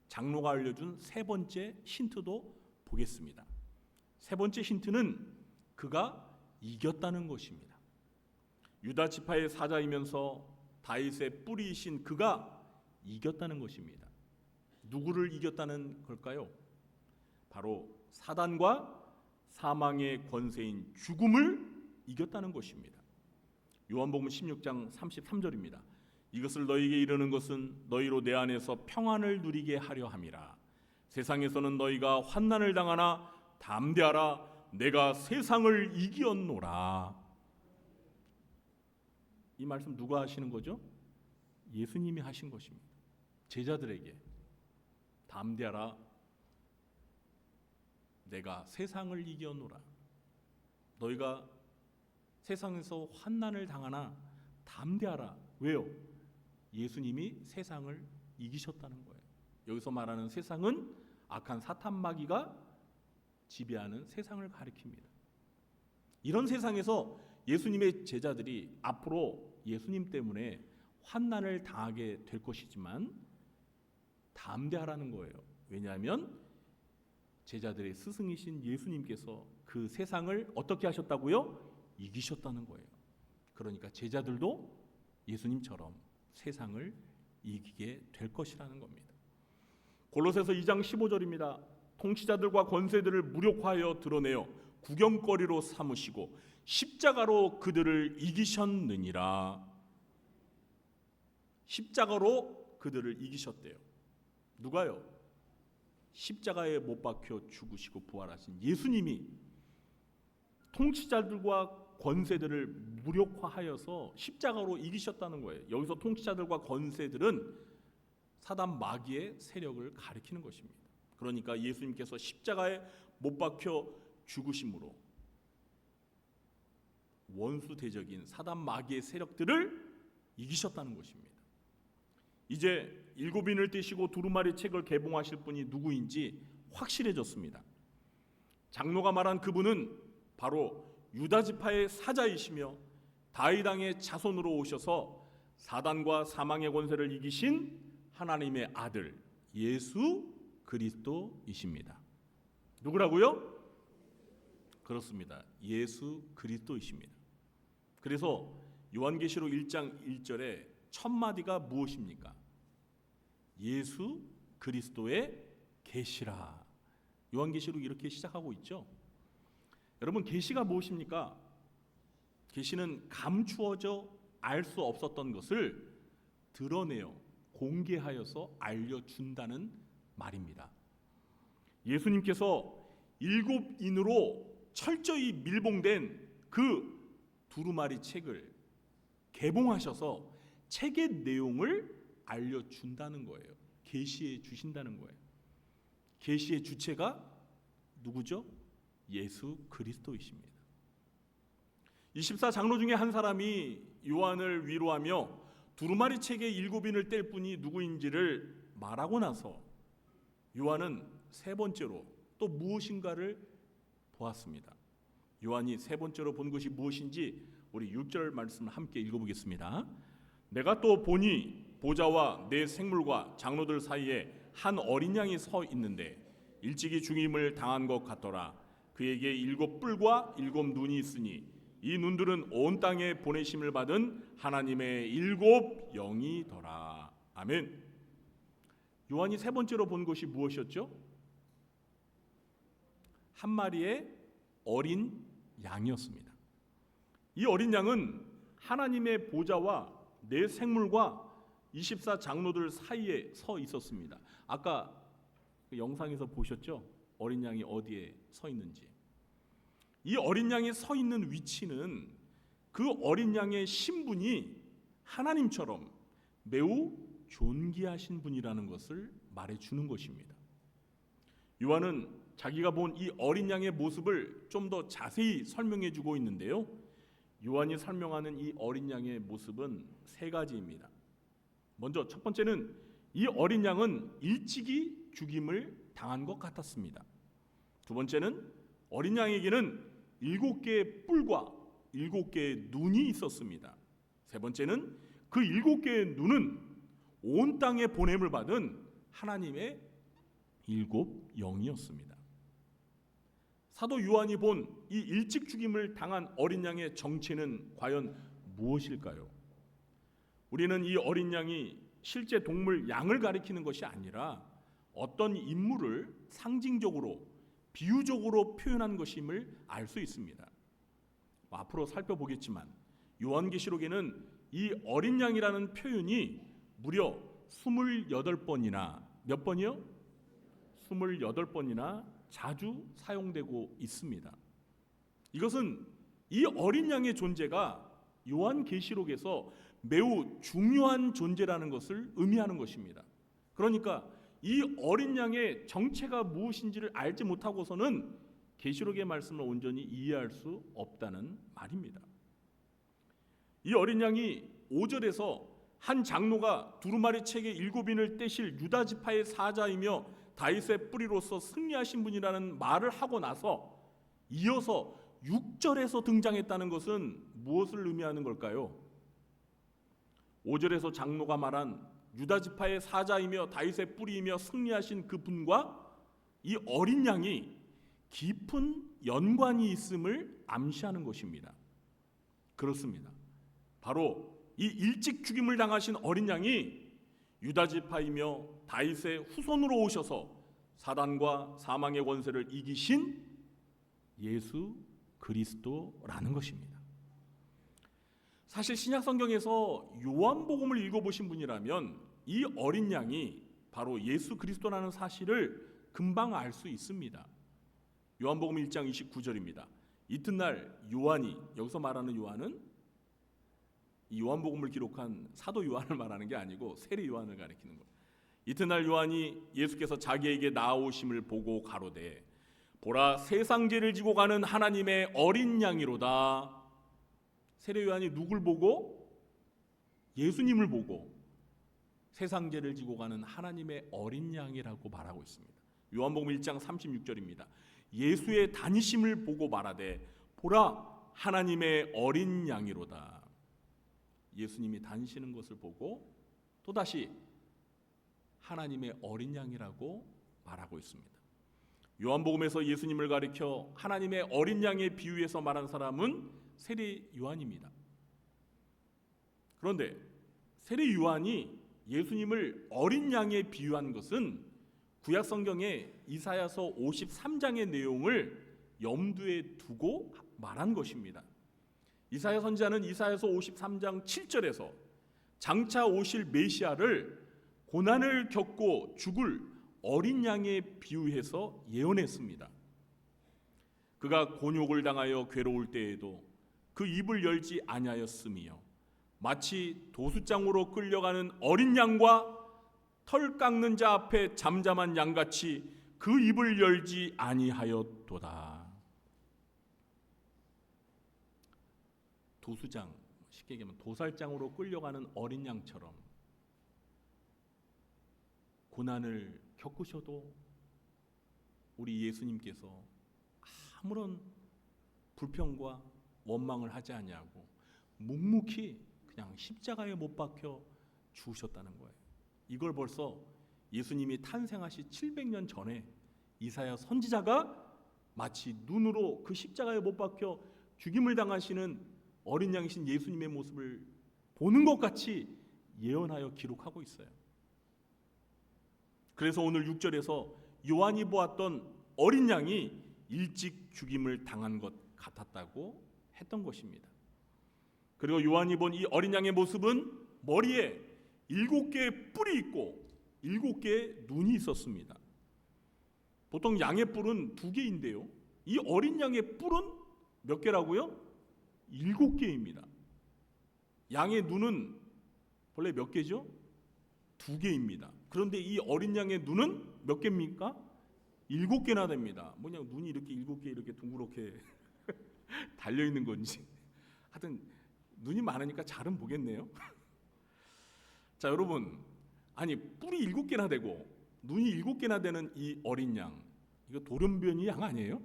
장로가 알려준 세 번째 힌트도 보겠습니다. 세 번째 힌트는 그가 이겼다는 것입니다. 유다 지파의 사자이면서 다윗의 뿌리이신 그가 이겼다는 것입니다. 누구를 이겼다는 걸까요? 바로 사단과 사망의 권세인 죽음을 이겼다는 것입니다. 요한복음 16장 33절입니다. 이것을 너희에게 이르는 것은 너희로 내 안에서 평안을 누리게 하려 함이라. 세상에서는 너희가 환난을 당하나 담대하라. 내가 세상을 이기었노라. 이 말씀 누가 하시는 거죠? 예수님이 하신 것입니다. 제자들에게 담대하라. 내가 세상을 이기었노라. 너희가 세상에서 환난을 당하나 담대하라. 왜요? 예수님이 세상을 이기셨다는 거예요. 여기서 말하는 세상은 악한 사탄 마귀가 지배하는 세상을 가리킵니다. 이런 세상에서 예수님의 제자들이 앞으로 예수님 때문에 환난을 당하게 될 것이지만 담대하라는 거예요. 왜냐하면 제자들의 스승이신 예수님께서 그 세상을 어떻게 하셨다고요? 이기셨다는 거예요. 그러니까 제자들도 예수님처럼 세상을 이기게 될 것이라는 겁니다. 골로새서 2장 15절입니다. 통치자들과 권세들을 무력화하여 드러내어 구경거리로 삼으시고 십자가로 그들을 이기셨느니라. 십자가로 그들을 이기셨대요. 누가요? 십자가에 못 박혀 죽으시고 부활하신 예수님이 통치자들과 권세들을 무력화하여서 십자가로 이기셨다는 거예요. 여기서 통치자들과 권세들은 사단 마귀의 세력을 가리키는 것입니다. 그러니까 예수님께서 십자가에 못 박혀 죽으심으로 원수 대적인 사단 마귀의 세력들을 이기셨다는 것입니다. 이제 일곱인을 떼시고 두루마리 책을 개봉하실 분이 누구인지 확실해졌습니다. 장로가 말한 그분은 바로 유다 지파의 사자이시며 다윗 왕의 자손으로 오셔서 사단과 사망의 권세를 이기신 하나님의 아들 예수 그리스도이십니다. 누구라고요? 그렇습니다. 예수 그리스도이십니다. 그래서 요한계시록 1장 1절에 첫 마디가 무엇입니까? 예수 그리스도의 계시라. 요한계시록 이렇게 시작하고 있죠. 여러분, 계시가 무엇입니까? 계시는 감추어져 알 수 없었던 것을 드러내어 공개하여서 알려준다는 말입니다. 예수님께서 일곱 인으로 철저히 밀봉된 그 두루마리 책을 개봉하셔서 책의 내용을 알려준다는 거예요. 계시해 주신다는 거예요. 계시의 주체가 누구죠? 예수 그리스도이십니다. 24장로 중에 한 사람이 요한을 위로하며 두루마리 책의 일곱인을 뗄 분이 누구인지를 말하고 나서 요한은 세 번째로 또 무엇인가를 보았습니다. 요한이 세 번째로 본 것이 무엇인지 우리 6절 말씀을 함께 읽어보겠습니다. 내가 또 보니 보좌와 내 생물과 장로들 사이에 한 어린 양이 서 있는데 일찍이 죽임을 당한 것 같더라. 그에게 일곱 뿔과 일곱 눈이 있으니 이 눈들은 온 땅에 보내심을 받은 하나님의 일곱 영이더라. 아멘. 요한이 세 번째로 본 것이 무엇이었죠? 한 마리의 어린 양이었습니다. 이 어린 양은 하나님의 보좌와 내 생물과 24장로들 사이에 서 있었습니다. 아까 그 영상에서 보셨죠? 어린 양이 어디에 서 있는지. 이 어린 양이 서 있는 위치는 그 어린 양의 신분이 하나님처럼 매우 존귀하신 분이라는 것을 말해주는 것입니다. 요한은 자기가 본 이 어린 양의 모습을 좀 더 자세히 설명해주고 있는데요. 요한이 설명하는 이 어린 양의 모습은 세 가지입니다. 먼저 첫 번째는 이 어린 양은 일찍이 죽임을 당한 것 같았습니다. 두 번째는 어린 양에게는 7개의 뿔과 7개의 눈이 있었습니다. 세 번째는 그 7개의 눈은 온 땅에 보냄을 받은 하나님의 7 영이었습니다. 사도 요한이 본 이 일찍 죽임을 당한 어린 양의 정체는 과연 무엇일까요? 우리는 이 어린 양이 실제 동물 양을 가리키는 것이 아니라 어떤 인물을 상징적으로 비유적으로 표현한 것임을 알 수 있습니다. 앞으로 살펴보겠지만 요한계시록에는 이 어린 양이라는 표현이 무려 28번이나 몇 번이요? 28번이나 자주 사용되고 있습니다. 이것은 이 어린 양의 존재가 요한계시록에서 매우 중요한 존재라는 것을 의미하는 것입니다. 그러니까 이 어린 양의 정체가 무엇인지를 알지 못하고서는 계시록의 말씀을 온전히 이해할 수 없다는 말입니다. 이 어린 양이 5절에서 한 장로가 두루마리 책의 7인을 떼실 유다 지파의 사자이며 다윗의 뿌리로서 승리하신 분이라는 말을 하고 나서 이어서 6절에서 등장했다는 것은 무엇을 의미하는 걸까요? 5절에서 장로가 말한 유다 지파의 사자이며 다윗의 뿌리이며 승리하신 그 분과 이 어린 양이 깊은 연관이 있음을 암시하는 것입니다. 그렇습니다. 바로 이 일찍 죽임을 당하신 어린 양이 유다 지파이며 다윗의 후손으로 오셔서 사단과 사망의 권세를 이기신 예수 그리스도라는 것입니다. 사실 신약 성경에서 요한복음을 읽어보신 분이라면 이 어린 양이 바로 예수 그리스도라는 사실을 금방 알 수 있습니다. 요한복음 1장 29절입니다. 이튿날 요한이, 여기서 말하는 요한은 이 요한복음을 기록한 사도 요한을 말하는 게 아니고 세례 요한을 가리키는 거예요. 이튿날 요한이 예수께서 자기에게 나아오심을 보고 가로되 보라 세상 죄를 지고 가는 하나님의 어린 양이로다. 세례 요한이 누굴 보고? 예수님을 보고 세상 죄를 지고 가는 하나님의 어린 양이라고 말하고 있습니다. 요한복음 1장 36절입니다. 예수의 다니심을 보고 말하되 보라 하나님의 어린 양이로다. 예수님이 다니시는 것을 보고 또다시 하나님의 어린 양이라고 말하고 있습니다. 요한복음에서 예수님을 가리켜 하나님의 어린 양에 비유해서 말한 사람은 세례 요한입니다. 그런데 세례 요한이 예수님을 어린 양에 비유한 것은 구약 성경의 이사야서 53장의 내용을 염두에 두고 말한 것입니다. 이사야 선지자는 이사야서 53장 7절에서 장차 오실 메시아를 고난을 겪고 죽을 어린 양에 비유해서 예언했습니다. 그가 곤욕을 당하여 괴로울 때에도 그 입을 열지 아니하였으며 마치 도수장으로 끌려가는 어린 양과 털 깎는 자 앞에 잠잠한 양같이 그 입을 열지 아니하였도다. 도수장, 쉽게 얘기하면 도살장으로 끌려가는 어린 양처럼 고난을 겪으셔도 우리 예수님께서 아무런 불평과 원망을 하지 아니하고 묵묵히 그냥 십자가에 못 박혀 죽으셨다는 거예요. 이걸 벌써 예수님이 탄생하시 700년 전에 이사야 선지자가 마치 눈으로 그 십자가에 못 박혀 죽임을 당하시는 어린 양이신 예수님의 모습을 보는 것 같이 예언하여 기록하고 있어요. 그래서 오늘 6절에서 요한이 보았던 어린 양이 일찍 죽임을 당한 것 같았다고 했던 것입니다. 그리고 요한이 본 이 어린 양의 모습은 머리에 7개의 뿔이 있고 7개의 눈이 있었습니다. 보통 양의 뿔은 2개인데요. 이 어린 양의 뿔은 몇 개라고요? 7개입니다. 양의 눈은 본래 몇 개죠? 2개입니다. 그런데 이 어린 양의 눈은 몇 개입니까? 7개나 됩니다. 뭐냐 눈이 이렇게 7개 이렇게 둥그렇게 달려 있는 건지 하여튼 눈이 많으니까 잘은 보겠네요. 자 여러분, 아니 뿔이 7개나 되고 눈이 7개나 되는 이 어린 양, 이거 돌연변이 양 아니에요?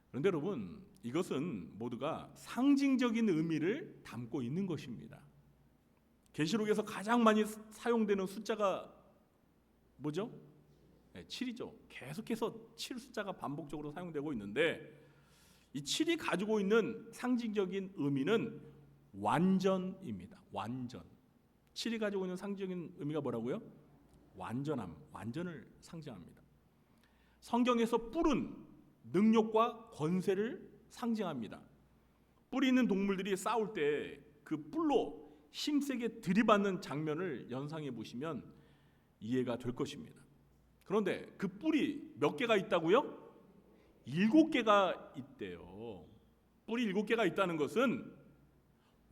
그런데 여러분, 이것은 모두가 상징적인 의미를 담고 있는 것입니다. 계시록에서 가장 많이 사용되는 숫자가 뭐죠? 7이죠. 계속해서 7 숫자가 반복적으로 사용되고 있는데 이 7이 가지고 있는 상징적인 의미는 완전입니다. 완전. 7이 가지고 있는 상징적인 의미가 뭐라고요? 완전함, 완전을 상징합니다. 성경에서 뿔은 능력과 권세를 상징합니다. 뿔이 있는 동물들이 싸울 때 그 뿔로 힘세게 들이받는 장면을 연상해 보시면 이해가 될 것입니다. 그런데 그 뿔이 몇 개가 있다고요? 7개가 있대요. 뿔이 7개가 있다는 것은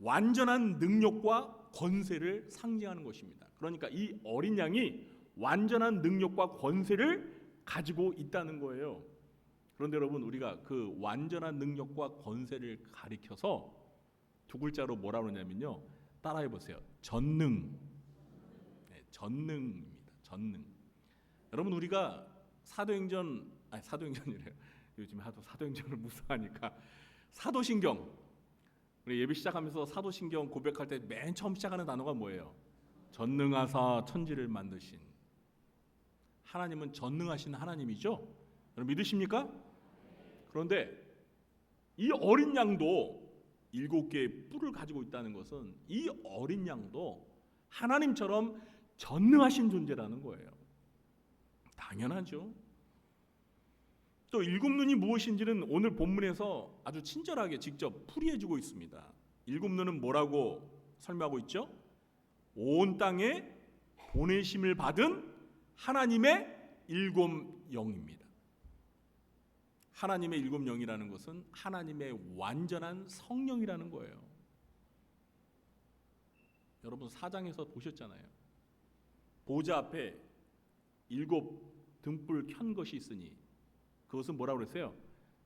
완전한 능력과 권세를 상징하는 것입니다. 그러니까 이 어린 양이 완전한 능력과 권세를 가지고 있다는 거예요. 그런데 여러분, 우리가 그 완전한 능력과 권세를 가리켜서 두 글자로 뭐라 그러냐면요, 따라해 보세요. 전능. 네, 전능입니다. 전능. 여러분, 우리가 사도행전이래요. 요즘 하도 사도행전을 묵상하니까 사도신경, 우리 예배 시작하면서 사도신경 고백할 때 맨 처음 시작하는 단어가 뭐예요? 전능하사 천지를 만드신 하나님은 전능하신 하나님이죠. 여러분 믿으십니까? 그런데 이 어린 양도 7개의 뿔을 가지고 있다는 것은 이 어린 양도 하나님처럼 전능하신 존재라는 거예요. 당연하죠. 또 7눈이 무엇인지는 오늘 본문에서 아주 친절하게 직접 풀이해주고 있습니다. 7눈은 뭐라고 설명하고 있죠? 온 땅에 보내심을 받은 하나님의 7영입니다. 하나님의 7영이라는 것은 하나님의 완전한 성령이라는 거예요. 여러분 4장에서 보셨잖아요. 보좌 앞에 7 등불 켠 것이 있으니 그것은 뭐라고 그랬어요?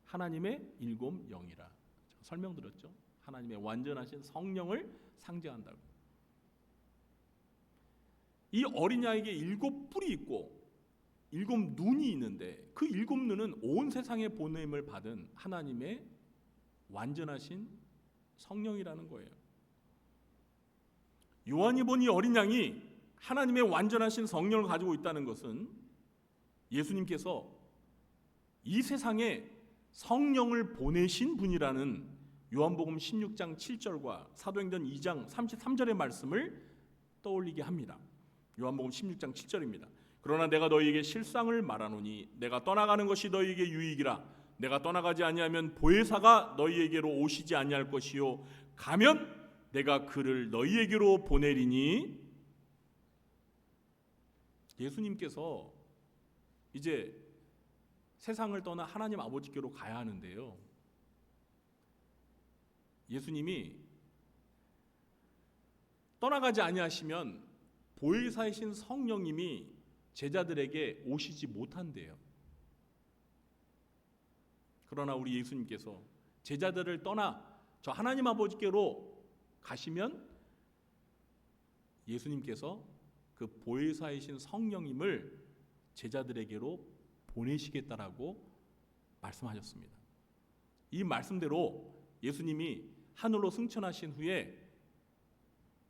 하나님의 7영이라 설명드렸죠. 하나님의 완전하신 성령을 상징한다고. 이 어린 양에게 7뿔이 있고 7눈이 있는데 그 7눈은 온 세상에 보냄을 받은 하나님의 완전하신 성령이라는 거예요. 요한이 본 이 어린 양이 하나님의 완전하신 성령을 가지고 있다는 것은 예수님께서 이 세상에 성령을 보내신 분이라는 요한복음 16장 7절과 사도행전 2장 33절의 말씀을 떠올리게 합니다. 요한복음 16장 7절입니다. 그러나 내가 너희에게 실상을 말하노니 내가 떠나가는 것이 너희에게 유익이라. 내가 떠나가지 아니하면 보혜사가 너희에게로 오시지 아니할 것이요 가면 내가 그를 너희에게로 보내리니. 예수님께서 이제 세상을 떠나 하나님 아버지께로 가야 하는데요, 예수님이 떠나가지 아니하시면 보혜사이신 성령님이 제자들에게 오시지 못한대요. 그러나 우리 예수님께서 제자들을 떠나 저 하나님 아버지께로 가시면 예수님께서 그 보혜사이신 성령님을 제자들에게로 보내시겠다라고 말씀하셨습니다. 이 말씀대로 예수님이 하늘로 승천하신 후에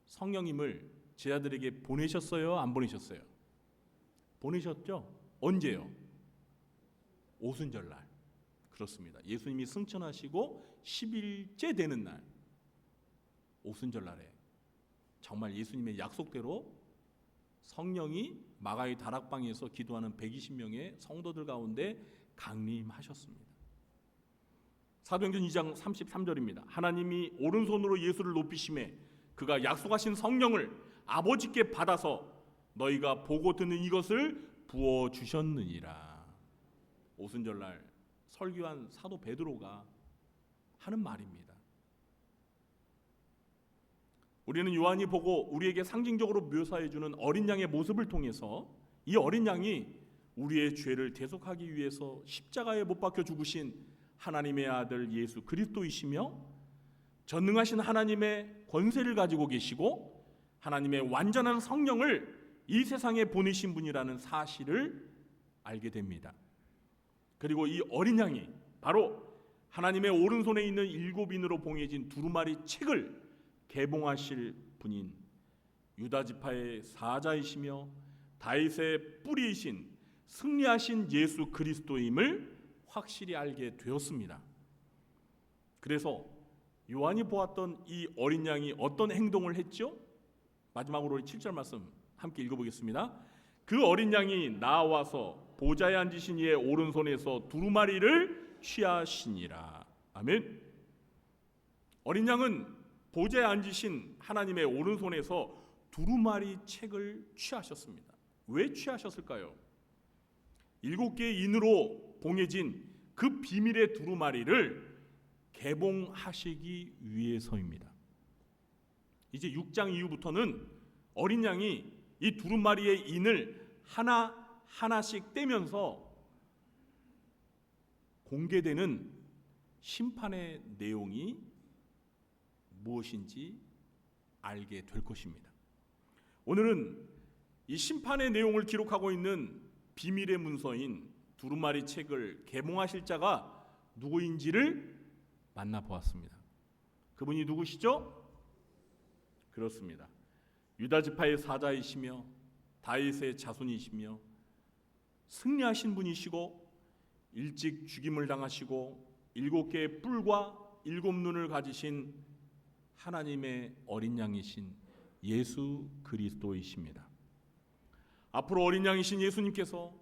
성령님을 제자들에게 보내셨어요? 안 보내셨어요? 보내셨죠? 언제요? 오순절날. 그렇습니다. 예수님이 승천하시고 10일째 되는 날, 오순절날에 정말 예수님의 약속대로 성령이 마가의 다락방에서 기도하는 120명의 성도들 가운데 강림하셨습니다. 사도행전 2장 33절입니다. 하나님이 오른손으로 예수를 높이심에 그가 약속하신 성령을 아버지께 받아서 너희가 보고 듣는 이것을 부어주셨느니라. 오순절날 설교한 사도 베드로가 하는 말입니다. 우리는 요한이 보고 우리에게 상징적으로 묘사해주는 어린 양의 모습을 통해서 이 어린 양이 우리의 죄를 대속하기 위해서 십자가에 못 박혀 죽으신 하나님의 아들 예수 그리스도이시며 전능하신 하나님의 권세를 가지고 계시고 하나님의 완전한 성령을 이 세상에 보내신 분이라는 사실을 알게 됩니다. 그리고 이 어린 양이 바로 하나님의 오른손에 있는 7인으로 봉해진 두루마리 책을 개봉하실 분인 유다 지파의 사자이시며 다윗의 뿌리이신 승리하신 예수 그리스도임을 확실히 알게 되었습니다. 그래서 요한이 보았던 이 어린 양이 어떤 행동을 했죠? 마지막으로 우리 7절 말씀 함께 읽어보겠습니다. 그 어린 양이 나와서 보좌에 앉으신 이의 오른손에서 두루마리를 취하시니라. 아멘. 어린 양은 보좌에 앉으신 하나님의 오른손에서 두루마리 책을 취하셨습니다. 왜 취하셨을까요? 7개의 인으로 봉해진 그 비밀의 두루마리를 개봉하시기 위해서입니다. 이제 6장 이후부터는 어린 양이 이 두루마리의 인을 하나씩 떼면서 공개되는 심판의 내용이 무엇인지 알게 될 것입니다. 오늘은 이 심판의 내용을 기록하고 있는 비밀의 문서인 두루마리 책을 개봉하실 자가 누구인지를 만나보았습니다. 그분이 누구시죠? 그렇습니다. 유다 지파의 사자이시며 다윗의 자손이시며 승리하신 분이시고 일찍 죽임을 당하시고 7개의 뿔과 7눈을 가지신 하나님의 어린 양이신 예수 그리스도이십니다. 앞으로 어린 양이신 예수님께서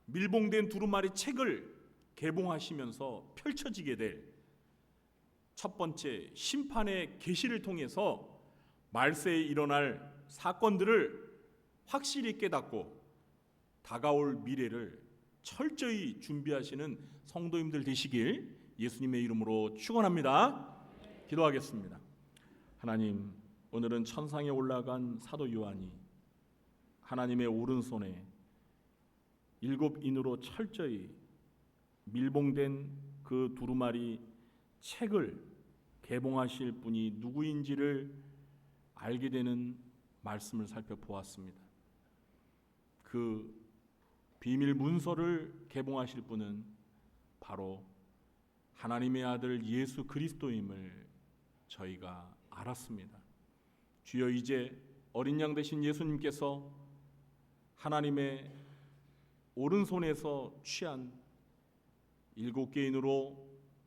밀봉된 두루마리 책을 개봉하시면서 펼쳐지게 될 첫 번째 심판의 계시를 통해서 말세에 일어날 사건들을 확실히 깨닫고 다가올 미래를 철저히 준비하시는 성도님들 되시길 예수님의 이름으로 축원합니다. 기도하겠습니다. 하나님, 오늘은 천상에 올라간 사도 요한이 하나님의 오른손에 7인으로 철저히 밀봉된 그 두루마리 책을 개봉하실 분이 누구인지를 알게 되는 말씀을 살펴보았습니다. 그 비밀 문서를 개봉하실 분은 바로 하나님의 아들 예수 그리스도임을 저희가 알았습니다. 주여, 이제 어린 양 되신 예수님께서 하나님의 오른손에서 취한 7개인으로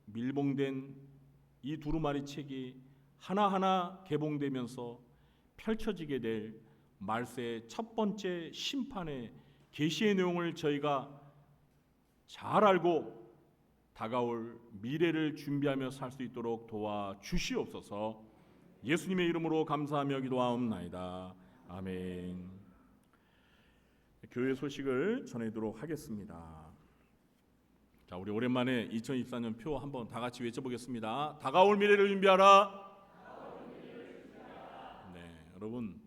밀봉된 이 두루마리 책이 하나하나 개봉되면서 펼쳐지게 될 말세의 첫 번째 심판의 계시의 내용을 저희가 잘 알고 다가올 미래를 준비하며 살 수 있도록 도와주시옵소서. 예수님의 이름으로 감사하며 기도하옵나이다. 아멘. 교회 소식을 전해드리도록 하겠습니다. 자, 우리 오랜만에 2024년 표 한번 다 같이 외쳐보겠습니다. 다가올 미래를 준비하라. 네, 여러분,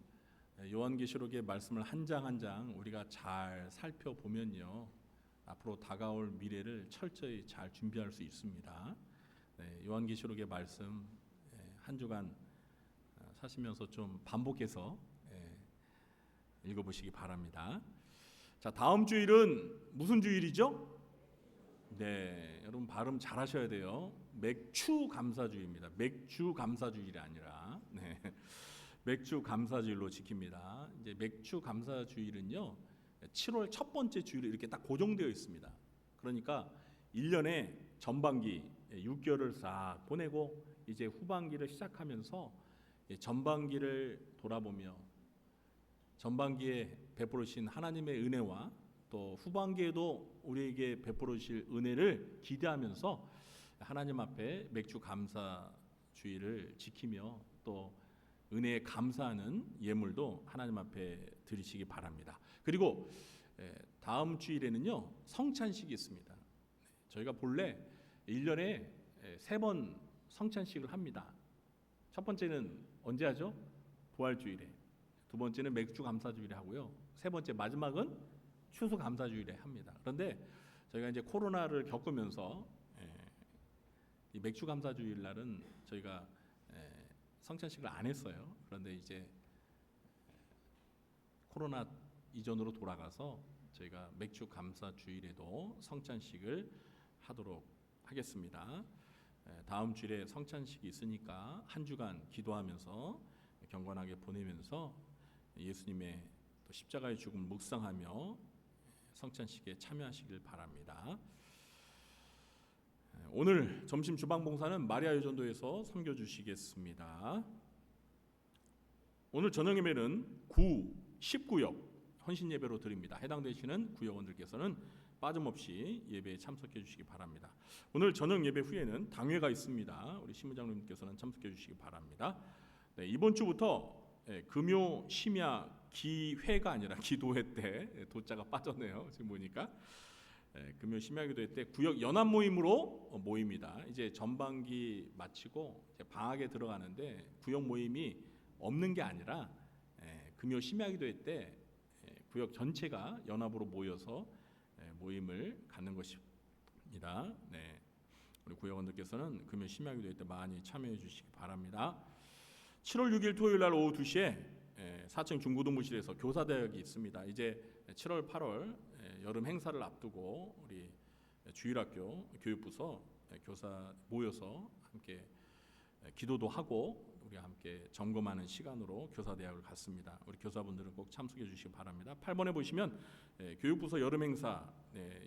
요한계시록의 말씀을 한 장 한 장 우리가 잘 살펴보면요, 앞으로 다가올 미래를 철저히 잘 준비할 수 있습니다. 네, 요한계시록의 말씀 한 주간 사시면서 좀 반복해서 읽어보시기 바랍니다. 자, 다음 주일은 무슨 주일이죠? 네, 여러분 발음 잘 하셔야 돼요. 맥주 감사주일입니다. 맥주 감사주일이 아니라 맥주 감사주일로 지킵니다. 이제 맥주 감사주일은요, 7월 첫 번째 주일에 이렇게 딱 고정되어 있습니다. 그러니까 1년에 전반기 6개월을 싹 보내고 이제 후반기를 시작하면서 전반기를 돌아보며 전반기에 베풀으신 하나님의 은혜와 또 후반기에도 우리에게 베풀어 주실 은혜를 기대하면서 하나님 앞에 맥주 감사주일을 지키며 또 은혜에 감사하는 예물도 하나님 앞에 드리시기 바랍니다. 그리고 다음 주일에는요, 성찬식이 있습니다. 저희가 본래 1년에 3번 성찬식을 합니다. 첫 번째는 언제 하죠? 부활주일에. 두 번째는 맥주 감사주일에 하고요. 세 번째 마지막은 추수감사주일에 합니다. 그런데 저희가 이제 코로나를 겪으면서 이 맥주감사주일 날은 저희가 성찬식을 안 했어요. 그런데 이제 코로나 이전으로 돌아가서 저희가 맥주감사주일에도 성찬식을 하도록 하겠습니다. 다음 주일에 성찬식이 있으니까 한 주간 기도하면서 경건하게 보내면서 예수님의 또 십자가의 죽음을 묵상하며 성찬식에 참여하시길 바랍니다. 오늘 점심 주방봉사는 마리아 여전도에서 섬겨 주시겠습니다. 오늘 저녁 예배는 19역 헌신 예배로 드립니다. 해당되시는 구역원들께서는 빠짐없이 예배에 참석해 주시기 바랍니다. 오늘 저녁 예배 후에는 당회가 있습니다. 우리 신부장님께서는 참석해 주시기 바랍니다. 네, 이번 주부터 금요 심야 기회가 아니라 기도회 때 도자가 빠졌네요. 지금 보니까 금요 심야 기도회 때 구역 연합 모임으로 모입니다. 이제 전반기 마치고 이제 방학에 들어가는데 구역 모임이 없는 게 아니라 금요 심야 기도회 때 구역 전체가 연합으로 모여서 모임을 갖는 것이 네, 우리 구역원들께서는 금요 심야기도회 때 많이 참여해 주시기 바랍니다. 7월 6일 토요일 날 오후 2시에 4층 중고등부실에서 교사대학이 있습니다. 이제 7월 8월 여름 행사를 앞두고 우리 주일학교 교육부서 교사 모여서 함께 기도도 하고 우리 함께 점검하는 시간으로 교사대학을 갖습니다. 우리 교사분들은 꼭 참석해 주시기 바랍니다. 8번에 보시면 교육부서 여름 행사,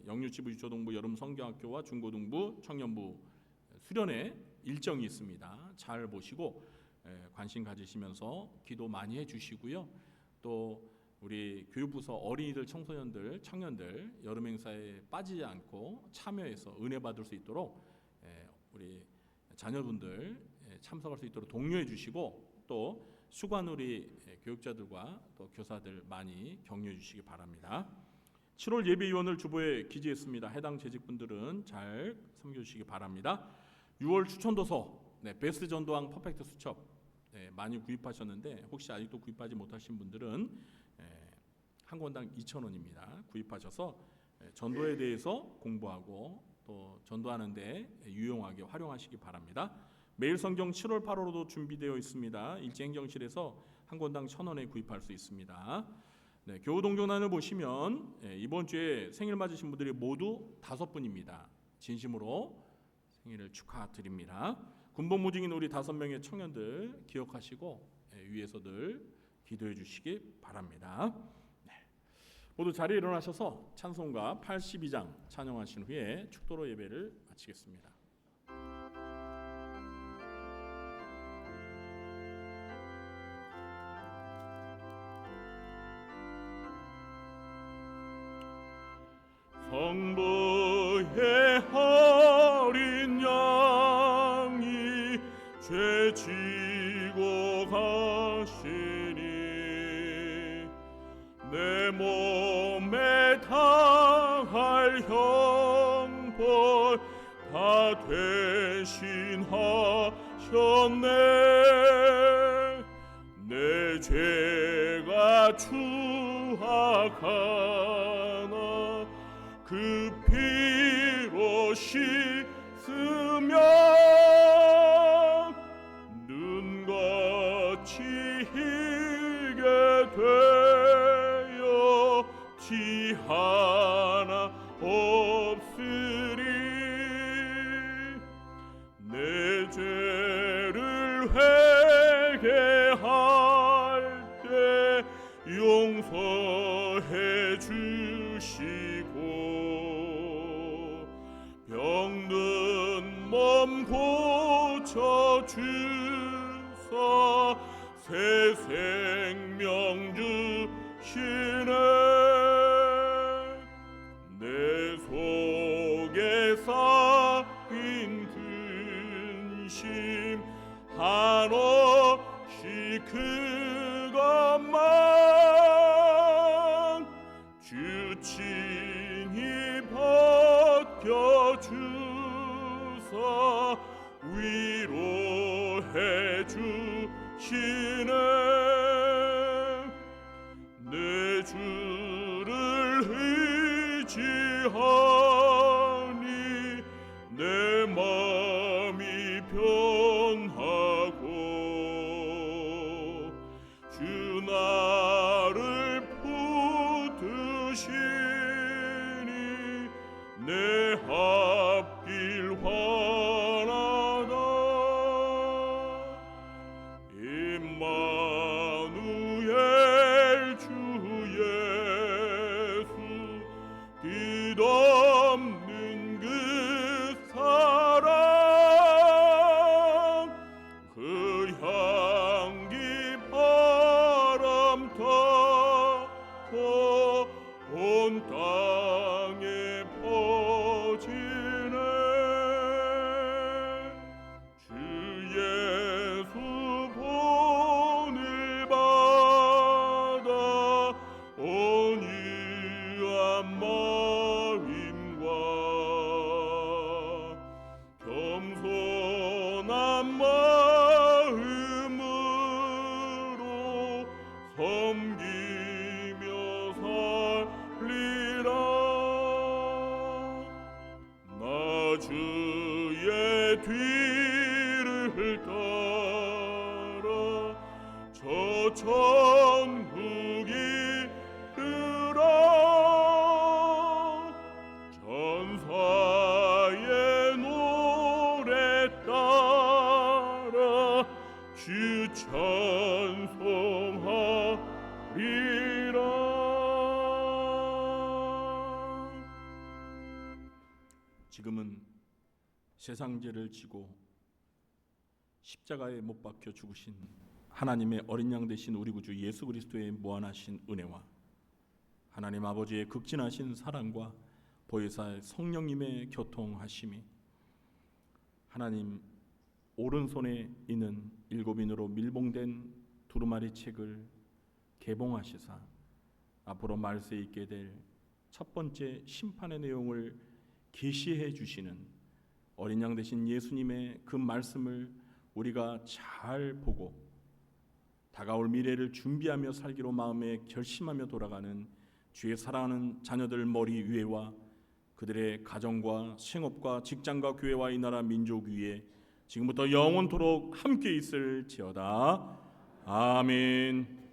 영유치부 유초등부 여름 성경학교와 중고등부 청년부 수련회 일정이 있습니다. 잘 보시고 관심 가지시면서 기도 많이 해주시고요. 또 우리 교육부서 어린이들, 청소년들, 청년들 여름 행사에 빠지지 않고 참여해서 은혜 받을 수 있도록 우리 자녀분들 참석할 수 있도록 독려해 주시고 또 수고한 우리 교육자들과 또 교사들 많이 격려해 주시기 바랍니다. 7월 예배위원을 주보에 기재했습니다. 해당 재직분들은 잘 섬겨주시기 바랍니다. 6월 추천도서 베스트 전도왕 퍼펙트 수첩 많이 구입하셨는데 혹시 아직도 구입하지 못하신 분들은 한 권당 2,000원입니다. 구입하셔서 전도에 대해서 공부하고 또 전도하는데 유용하게 활용하시기 바랍니다. 매일 성경 7월 8월호도 준비되어 있습니다. 일제행정실에서 한 권당 1,000원에 구입할 수 있습니다. 교우동정단을 보시면 이번 주에 생일 맞으신 분들이 모두 5분입니다. 진심으로 생일을 축하드립니다. 군복무중인 우리 5명의 청년들 기억하시고 위에서 늘 기도해 주시기 바랍니다. 모두 자리에 일어나셔서 찬송가 82장 찬양하신 후에 축도로 예배를 마치겠습니다. 성부의 어린 양이 죄 지고 가시니 내 몸에 당할 형벌 다 대신하셨네. 내 죄가 추악하나 그 피로 씻으면 눈같이 희게 되어 티 하나 없으리. 내 죄를 회개할 때 용서해 주시고 병든 몸 고쳐 주사 새 생명 주시네. 내 속에 쌓인 근심 한없이 그것만 주 친히 벗겨주사 위로해 주시네. 내 주를 의지하니 내 마음이 변하고 주 나를 붙드시니 내 앞길 환하다. 임마누엘 주 예수 끝없는 그 사랑 그 향기 바람 타고 온 땅에 퍼지네. 주 예수 본을 받아 온 유한 마음과 겸손한 마음으로 섬기며 살리라. 나 천국이 들어 전사의 노래 따라 주 찬송하리라. 지금은 세상 죄를 지고 십자가에 못 박혀 죽으신 하나님의 어린 양 되신 우리 구주 예수 그리스도의 무한하신 은혜와 하나님 아버지의 극진하신 사랑과 보혜사 성령님의 교통하심이 하나님 오른손에 있는 일곱인으로 밀봉된 두루마리 책을 개봉하시사 앞으로 말세에 있게 될 첫 번째 심판의 내용을 계시해 주시는 어린 양 되신 예수님의 그 말씀을 우리가 잘 보고 다가올 미래를 준비하며 살기로 마음에 결심하며 돌아가는 주의 사랑하는 자녀들 머리 위에와 그들의 가정과 생업과 직장과 교회와 이 나라 민족 위에 지금부터 영원토록 함께 있을지어다. 아멘.